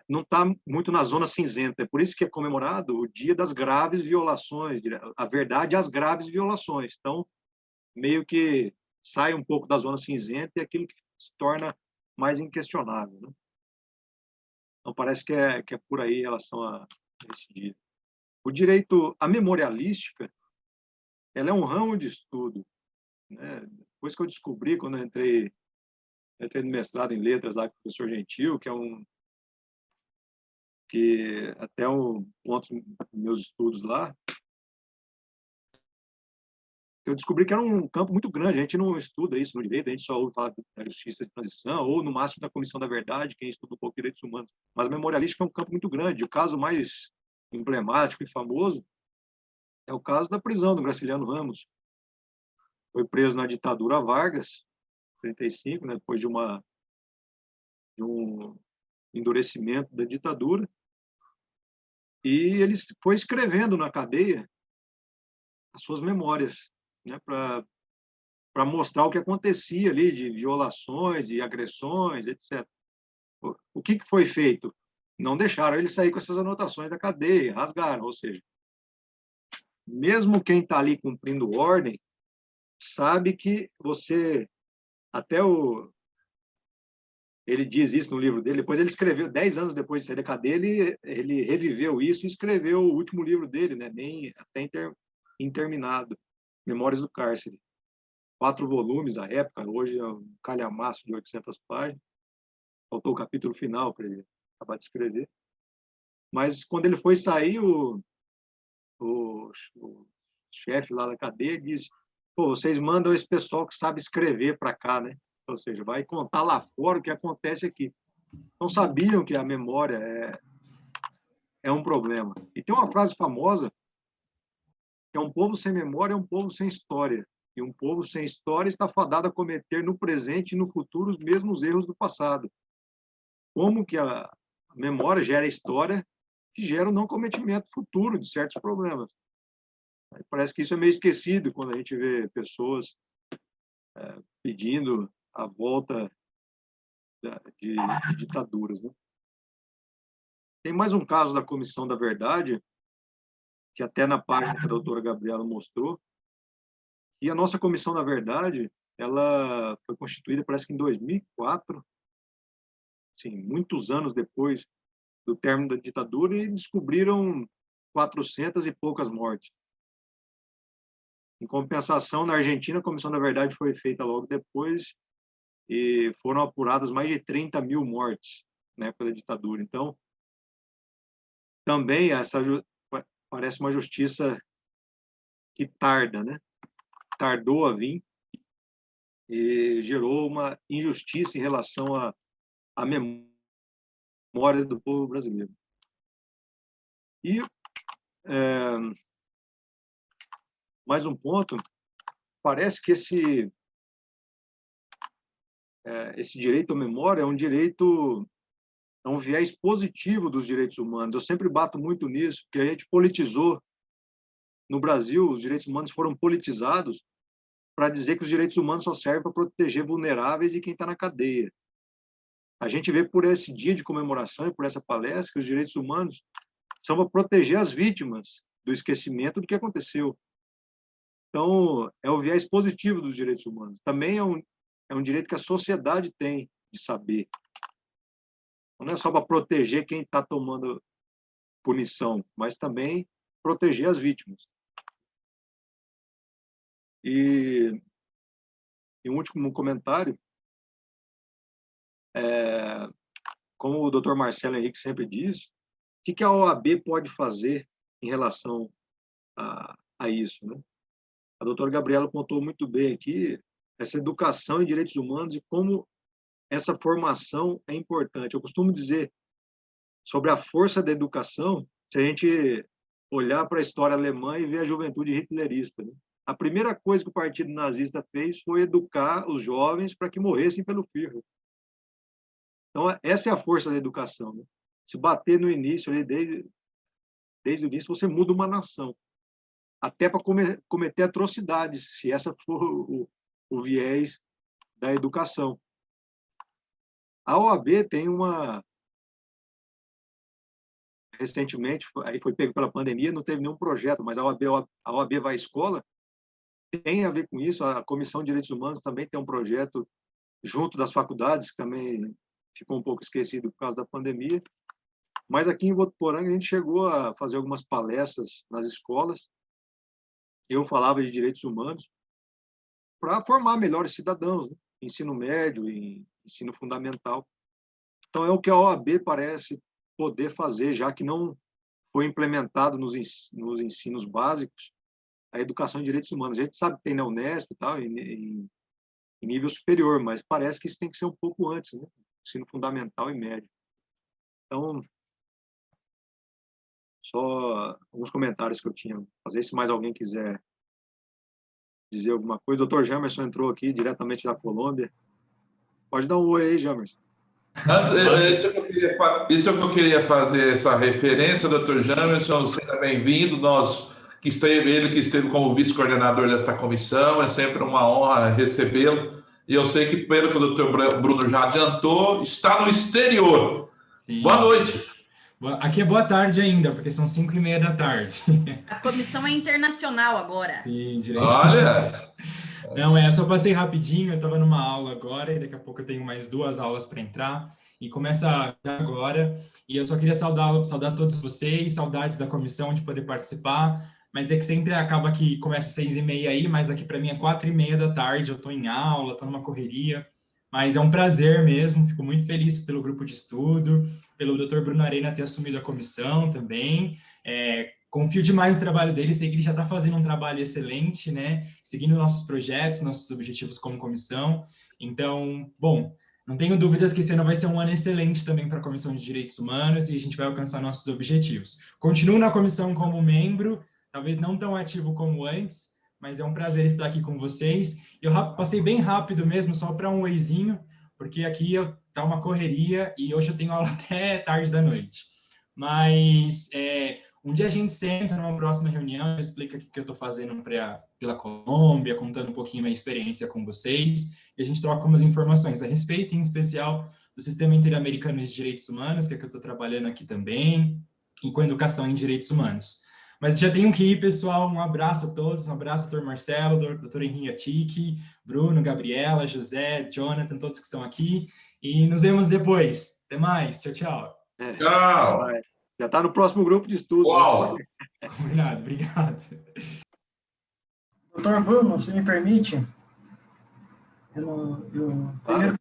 não está muito na zona cinzenta. É por isso que é comemorado o Dia das Graves Violações, a verdade às graves violações. Então, meio que sai um pouco da zona cinzenta e aquilo que se torna mais inquestionável, né? Então, parece que é por aí em relação a esse dia. O direito à memorialística, ela é um ramo de estudo, né? Depois que eu descobri, quando eu entrei no mestrado em letras lá com o professor Gentil, que que até um ponto dos meus estudos lá, eu descobri que era um campo muito grande. A gente não estuda isso no direito, a gente só ouve falar da justiça de transição, ou no máximo da Comissão da Verdade, quem estuda um pouco de direitos humanos. Mas a memorialística é um campo muito grande. O caso mais emblemático e famoso é o caso da prisão do Graciliano Ramos. Foi preso na ditadura Vargas, 35, né, depois de um endurecimento da ditadura, e ele foi escrevendo na cadeia as suas memórias, né, para mostrar o que acontecia ali de violações, de agressões, etc. O que foi feito? Não deixaram ele sair com essas anotações da cadeia, rasgaram, ou seja, mesmo quem está ali cumprindo ordem sabe que você, ele diz isso no livro dele, depois ele escreveu, 10 anos depois de sair da cadeia, ele reviveu isso e escreveu o último livro dele, né, nem até interminado, Memórias do Cárcere. 4 volumes à época, hoje é um calhamaço de 800 páginas. Faltou o capítulo final para ele acabar de escrever. Mas quando ele foi sair, o chefe lá da cadeia disse: pô, vocês mandam esse pessoal que sabe escrever para cá, né? Ou seja, vai contar lá fora o que acontece aqui. Não sabiam que a memória é um problema. E tem uma frase famosa, que é: um povo sem memória é um povo sem história. E um povo sem história está fadado a cometer no presente e no futuro os mesmos erros do passado. Como que a memória gera história que gera o não cometimento futuro de certos problemas. Parece que isso é meio esquecido quando a gente vê pessoas pedindo a volta de ditaduras, né? Tem mais um caso da Comissão da Verdade, que até na página que a doutora Gabriela mostrou, e a nossa Comissão da Verdade, ela foi constituída, parece que em 2004, sim, muitos anos depois do término da ditadura, e descobriram 400 e poucas mortes. Em compensação, na Argentina, a Comissão da Verdade foi feita logo depois e foram apuradas mais de 30 mil mortes na época da ditadura. Então, também essa parece uma justiça que tarda, né? Tardou a vir e gerou uma injustiça em relação à memória do povo brasileiro. E mais um ponto, parece que esse direito à memória é um direito, é um viés positivo dos direitos humanos. Eu sempre bato muito nisso, porque a gente politizou. No Brasil, os direitos humanos foram politizados para dizer que os direitos humanos só servem para proteger vulneráveis e quem está na cadeia. A gente vê por esse dia de comemoração e por essa palestra que os direitos humanos são para proteger as vítimas do esquecimento do que aconteceu. Então, é o viés positivo dos direitos humanos. Também é um direito que a sociedade tem de saber. Não é só para proteger quem está tomando punição, mas também proteger as vítimas. E um último comentário, como o Dr. Marcelo Henrique sempre diz, o que a OAB pode fazer em relação a isso, né? A doutora Gabriela contou muito bem aqui essa educação em direitos humanos e como essa formação é importante. Eu costumo dizer sobre a força da educação, se a gente olhar para a história alemã e ver a juventude hitlerista, né? A primeira coisa que o Partido Nazista fez foi educar os jovens para que morressem pelo Führer. Então, essa é a força da educação, né? Se bater no início, ali, desde o início, você muda uma nação. Até para cometer atrocidades, se essa for o viés da educação. A OAB tem recentemente, aí foi pego pela pandemia, não teve nenhum projeto, mas a OAB vai à escola, tem a ver com isso. A Comissão de Direitos Humanos também tem um projeto junto das faculdades, que também ficou um pouco esquecido por causa da pandemia. Mas aqui em Votuporanga a gente chegou a fazer algumas palestras nas escolas. Eu falava de direitos humanos para formar melhores cidadãos, né? Ensino médio e ensino fundamental. Então, é o que a OAB parece poder fazer, já que não foi implementado nos ensinos básicos, a educação em direitos humanos. A gente sabe que tem na Unesp e tal, em nível superior, mas parece que isso tem que ser um pouco antes, né? Ensino fundamental e médio. Então, só alguns comentários que eu tinha a fazer. Se mais alguém quiser dizer alguma coisa. O Dr. Jamerson entrou aqui diretamente da Colômbia. Pode dar um oi aí, Jamerson. Isso é o que eu queria fazer, essa referência, Dr. Jamerson, seja bem-vindo. Ele que esteve como vice-coordenador desta comissão, é sempre uma honra recebê-lo. E eu sei que, pelo que o Dr. Bruno já adiantou, está no exterior. Sim. Boa noite. Aqui é boa tarde ainda, porque são 5:30 da tarde. A comissão é internacional agora. Sim, direito. Olha! Não, eu só passei rapidinho, eu estava numa aula agora, e daqui a pouco eu tenho mais 2 aulas para entrar, e começa agora, e eu só queria saudar todos vocês, saudades da comissão de poder participar, mas é que sempre acaba que começa às 6:30 aí, mas aqui para mim é 4:30 da tarde, eu estou em aula, estou numa correria, mas é um prazer mesmo, fico muito feliz pelo grupo de estudo, pelo Dr. Bruno Arena ter assumido a comissão também, confio demais no trabalho dele, sei que ele já está fazendo um trabalho excelente, né, seguindo nossos projetos, nossos objetivos como comissão, então, bom, não tenho dúvidas que esse ano vai ser um ano excelente também para a Comissão de Direitos Humanos e a gente vai alcançar nossos objetivos. Continuo na comissão como membro, talvez não tão ativo como antes, mas é um prazer estar aqui com vocês. Eu passei bem rápido mesmo, só para um oizinho, porque aqui tá uma correria e hoje eu tenho aula até tarde da noite. Mas um dia a gente senta numa próxima reunião, explica o que eu estou fazendo pela Colômbia, contando um pouquinho minha experiência com vocês, e a gente troca umas informações a respeito, em especial, do Sistema Interamericano de Direitos Humanos, que é que eu estou trabalhando aqui também, e com educação em direitos humanos. Mas já tenho que ir, pessoal. Um abraço a todos, um abraço, doutor Marcelo, doutor Henrique Atique, Bruno, Gabriela, José, Jonathan, todos que estão aqui. E nos vemos depois. Até mais. Tchau, tchau. Tchau. Já está no próximo grupo de estudo. Uau. Né? Combinado, obrigado. Doutor Bruno, se me permite, primeiro,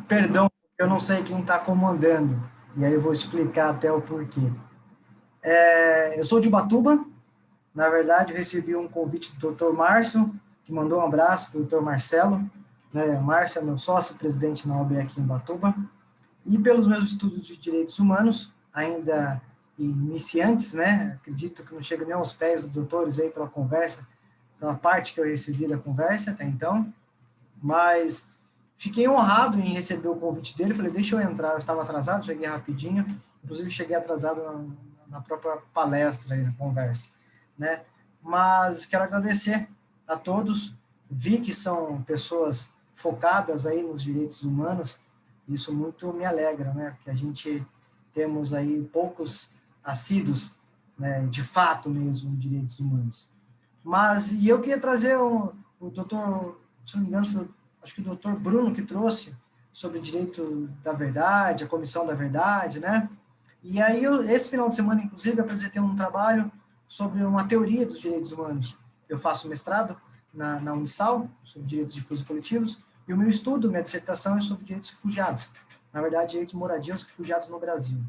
perdão, eu não sei quem está comandando, e aí eu vou explicar até o porquê. Eu sou de Ubatuba, na verdade, eu recebi um convite do Dr. Márcio, que mandou um abraço para o Dr. Marcelo, né? O Márcio é meu sócio, presidente na OAB aqui em Ubatuba, e pelos meus estudos de direitos humanos, ainda iniciantes, né? Acredito que não chega nem aos pés dos doutores aí pela conversa, pela parte que eu recebi da conversa até então, mas fiquei honrado em receber o convite dele, falei, deixa eu entrar, eu estava atrasado, cheguei rapidinho, inclusive cheguei atrasado na própria palestra aí, na conversa, né? Mas quero agradecer a todos, vi que são pessoas focadas aí nos direitos humanos, isso muito me alegra, né? Porque a gente temos aí poucos assíduos, né, de fato mesmo, direitos humanos. E eu queria trazer o doutor, se não me engano, acho que o doutor Bruno que trouxe sobre o direito da verdade, a comissão da verdade, né? E aí, esse final de semana, inclusive, eu apresentei um trabalho sobre uma teoria dos direitos humanos. Eu faço mestrado na Unisal, sobre direitos difusos e coletivos, e o meu estudo, minha dissertação é sobre direitos refugiados. Na verdade, direitos moradios refugiados no Brasil.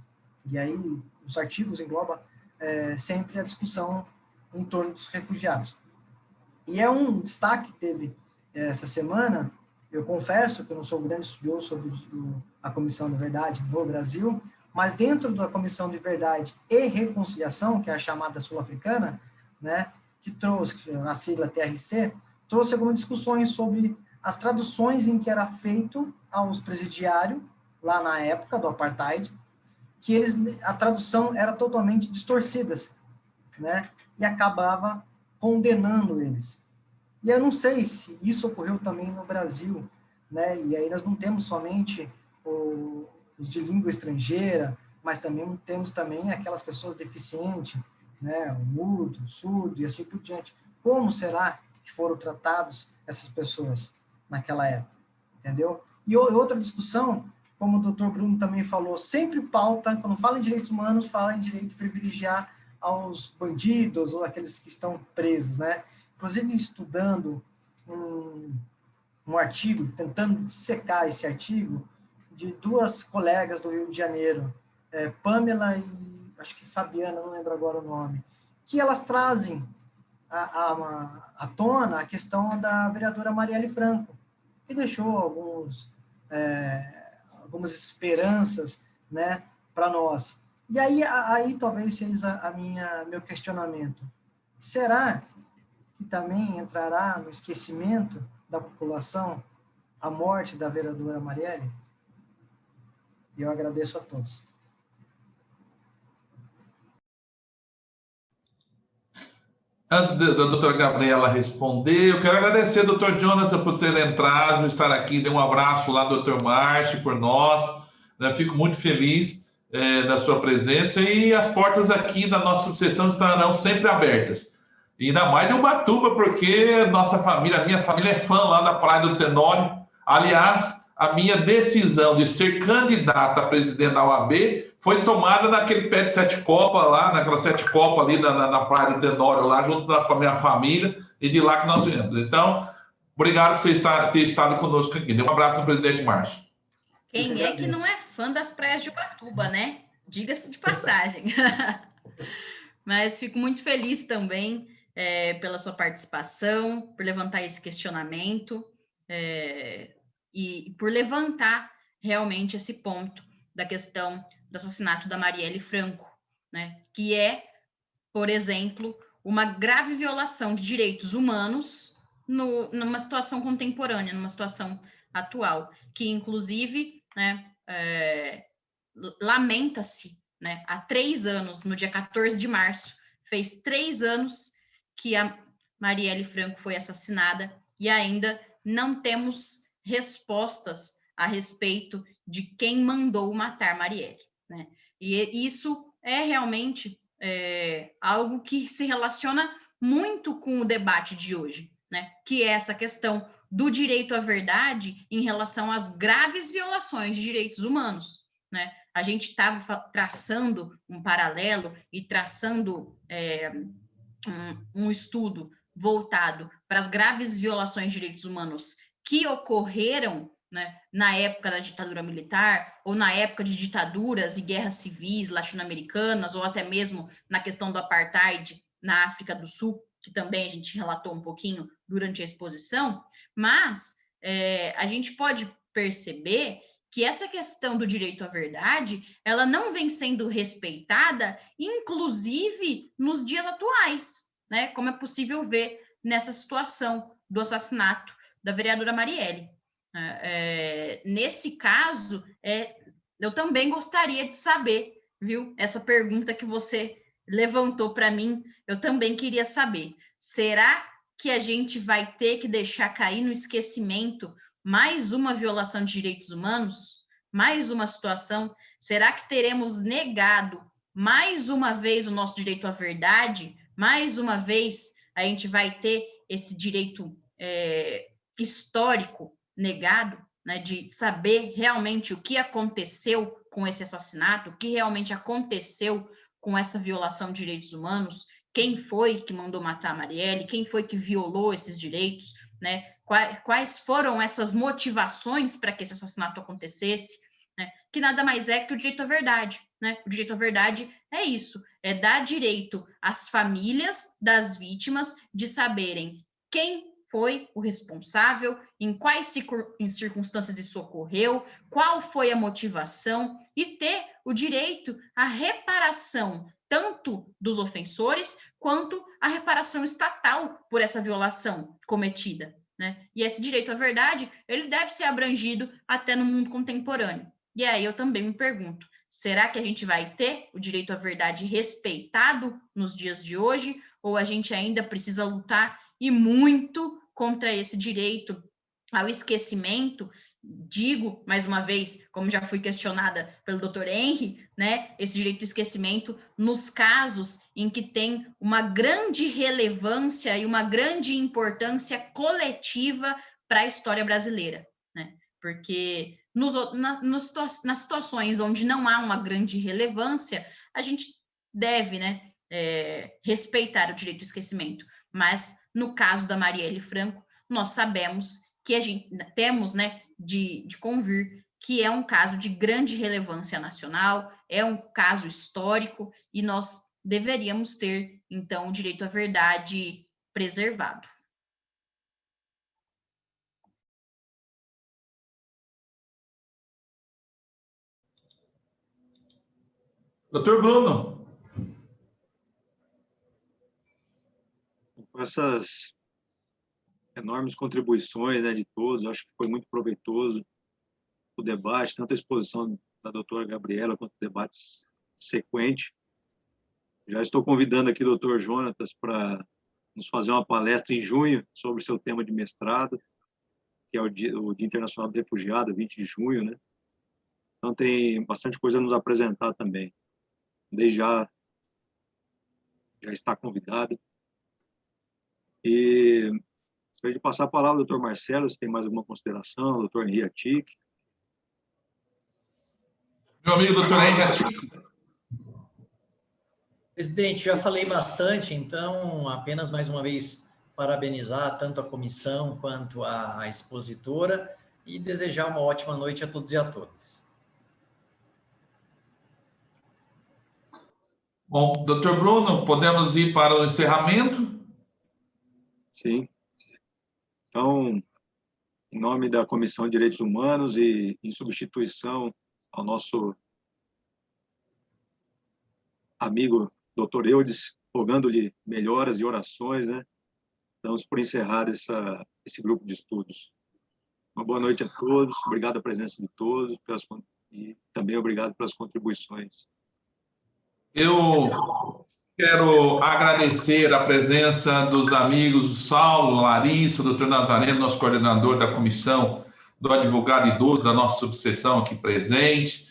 E aí, os artigos englobam sempre a discussão em torno dos refugiados. E é um destaque que teve essa semana, eu confesso que eu não sou um grande estudioso sobre a Comissão da Verdade no Brasil, mas dentro da Comissão de Verdade e Reconciliação, que é a chamada sul-africana, né, que trouxe a sigla TRC, trouxe algumas discussões sobre as traduções em que era feito aos presidiários, lá na época do apartheid, que a tradução era totalmente distorcida, né, e acabava condenando eles. E eu não sei se isso ocorreu também no Brasil, né, e aí nós não temos somente os de língua estrangeira, mas também temos também aquelas pessoas deficientes, né, o mudo, o surdo e assim por diante. Como será que foram tratados essas pessoas naquela época? Entendeu? E outra discussão, como o Dr. Bruno também falou, sempre pauta, quando fala em direitos humanos, fala em direito de privilegiar aos bandidos ou aqueles que estão presos, né? Inclusive, estudando um artigo, tentando dissecar esse artigo, de 2 colegas do Rio de Janeiro, Pamela e acho que Fabiana, não lembro agora o nome, que elas trazem à tona a questão da vereadora Marielle Franco, que deixou algumas esperanças, né, para nós. E aí talvez seja meu questionamento. Será que também entrará no esquecimento da população a morte da vereadora Marielle? E eu agradeço a todos. Antes da doutora Gabriela responder, eu quero agradecer ao doutor Jonathan por ter entrado, estar aqui, dê um abraço lá do doutor Márcio por nós, né? Fico muito feliz da sua presença e as portas aqui da nossa subseção estarão sempre abertas. E ainda mais de Ubatuba, porque minha família é fã lá da Praia do Tenório. Aliás, a minha decisão de ser candidato a presidente da OAB foi tomada naquele pé de 7 copas lá, naquela 7 copas ali na Praia do Tenório, lá junto com a minha família, e de lá que nós viemos. Então, obrigado por você ter estado conosco aqui. Um abraço do presidente Márcio. Quem é que não é fã das praias de Ubatuba, né? Diga-se de passagem. Mas fico muito feliz também pela sua participação, por levantar esse questionamento e por levantar realmente esse ponto da questão do assassinato da Marielle Franco, né? Que é, por exemplo, uma grave violação de direitos humanos numa situação contemporânea, numa situação atual, que inclusive, né, lamenta-se, né, há 3 anos, no dia 14 de março, fez 3 anos que a Marielle Franco foi assassinada e ainda não temos respostas a respeito de quem mandou matar Marielle, né? E isso é realmente algo que se relaciona muito com o debate de hoje, né? Que é essa questão do direito à verdade em relação às graves violações de direitos humanos, né? A gente estava traçando um paralelo e traçando um estudo voltado para as graves violações de direitos humanos que ocorreram, né, na época da ditadura militar, ou na época de ditaduras e guerras civis latino-americanas, ou até mesmo na questão do apartheid na África do Sul, que também a gente relatou um pouquinho durante a exposição, mas a gente pode perceber que essa questão do direito à verdade, ela não vem sendo respeitada, inclusive nos dias atuais, né? Como é possível ver nessa situação do assassinato da vereadora Marielle. Nesse caso, eu também gostaria de saber, viu? Essa pergunta que você levantou para mim, eu também queria saber. Será que a gente vai ter que deixar cair no esquecimento mais uma violação de direitos humanos? Mais uma situação? Será que teremos negado mais uma vez o nosso direito à verdade? Mais uma vez a gente vai ter esse direito histórico negado, né, de saber realmente o que aconteceu com esse assassinato, o que realmente aconteceu com essa violação de direitos humanos, quem foi que mandou matar a Marielle, quem foi que violou esses direitos, né? Quais foram essas motivações para que esse assassinato acontecesse, né? Que nada mais é que o direito à verdade, né? O direito à verdade é isso, é dar direito às famílias das vítimas de saberem quem foi o responsável, em quais circunstâncias isso ocorreu, qual foi a motivação e ter o direito à reparação tanto dos ofensores quanto a reparação estatal por essa violação cometida, né? E esse direito à verdade, ele deve ser abrangido até no mundo contemporâneo. E aí eu também me pergunto, será que a gente vai ter o direito à verdade respeitado nos dias de hoje, ou a gente ainda precisa lutar e muito contra esse direito ao esquecimento? Digo, mais uma vez, como já fui questionada pelo Dr. Henry, né, esse direito ao esquecimento nos casos em que tem uma grande relevância e uma grande importância coletiva para a história brasileira, né? Porque nas situações onde não há uma grande relevância, a gente deve, né, respeitar o direito ao esquecimento. Mas, no caso da Marielle Franco, nós sabemos que a gente temos, né, de convir que é um caso de grande relevância nacional, é um caso histórico, e nós deveríamos ter, então, o direito à verdade preservado. Doutor Bruno. Com essas enormes contribuições, né, de todos, acho que foi muito proveitoso o debate, tanto a exposição da doutora Gabriela quanto o debate sequente. Já estou convidando aqui o doutor Jonatas para nos fazer uma palestra em junho sobre o seu tema de mestrado, que é o Dia Internacional do Refugiado, 20 de junho, né? Então tem bastante coisa a nos apresentar também. Desde já está convidado. E gostaria de passar a palavra ao doutor Marcelo, se tem mais alguma consideração, doutor Henri Atic. Meu amigo doutor Henri Atic. Presidente, já falei bastante, então apenas mais uma vez parabenizar tanto a comissão quanto a expositora e desejar uma ótima noite a todos e a todas. Bom, doutor Bruno, podemos ir para o encerramento? Sim. Então, em nome da Comissão de Direitos Humanos e em substituição ao nosso amigo doutor Eudes, rogando-lhe melhoras e orações, né? Damos por encerrar esse grupo de estudos. Uma boa noite a todos, obrigado a presença de todos e também obrigado pelas contribuições. Eu quero agradecer a presença dos amigos Saulo, Larissa, doutor Nazareno, nosso coordenador da comissão do advogado idoso da nossa subseção aqui presente.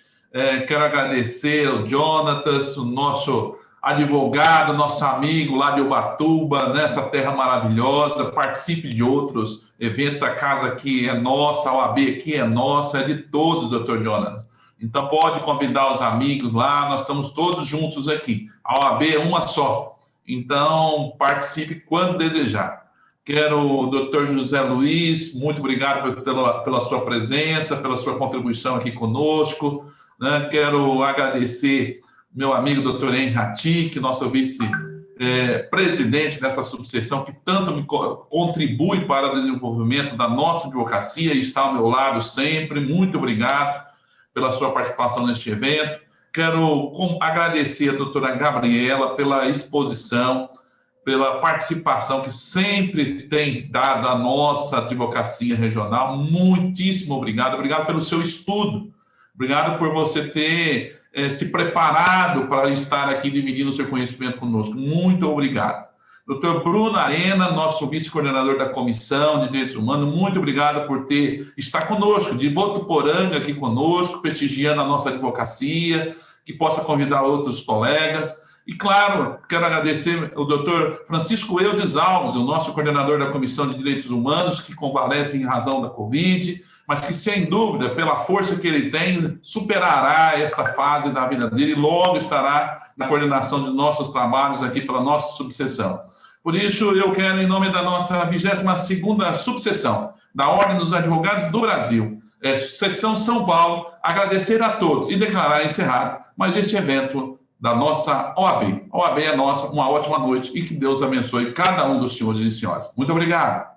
Quero agradecer ao Jonatas, o nosso advogado, nosso amigo lá de Ubatuba, nessa terra maravilhosa. Participe de outros eventos, a casa aqui é nossa, a OAB aqui é nossa, é de todos, doutor Jonatas. Então, pode convidar os amigos lá, nós estamos todos juntos aqui. A OAB é uma só. Então, participe quando desejar. Quero o doutor José Luiz, muito obrigado pela sua presença, pela sua contribuição aqui conosco. Né? Quero agradecer meu amigo doutor Henri Atic, nosso vice-presidente dessa subseção, que tanto me contribui para o desenvolvimento da nossa advocacia e está ao meu lado sempre. Muito obrigado pela sua participação neste evento. Quero agradecer a doutora Gabriela pela exposição, pela participação que sempre tem dado à nossa advocacia regional. Muitíssimo obrigado. Obrigado pelo seu estudo. Obrigado por você ter se preparado para estar aqui dividindo o seu conhecimento conosco. Muito obrigado. Doutor Bruno Arena, nosso vice-coordenador da Comissão de Direitos Humanos, muito obrigado por estar conosco, de Votuporanga aqui conosco, prestigiando a nossa advocacia, que possa convidar outros colegas. E, claro, quero agradecer ao doutor Francisco Eudes Alves, o nosso coordenador da Comissão de Direitos Humanos, que convalesce em razão da Covid, mas que, sem dúvida, pela força que ele tem, superará esta fase da vida dele e logo estará na coordenação de nossos trabalhos aqui pela nossa subseção. Por isso, eu quero, em nome da nossa 22ª subseção, da Ordem dos Advogados do Brasil, Seção São Paulo, agradecer a todos e declarar encerrado mais este evento da nossa OAB. A OAB é nossa, uma ótima noite e que Deus abençoe cada um dos senhores e senhoras. Muito obrigado.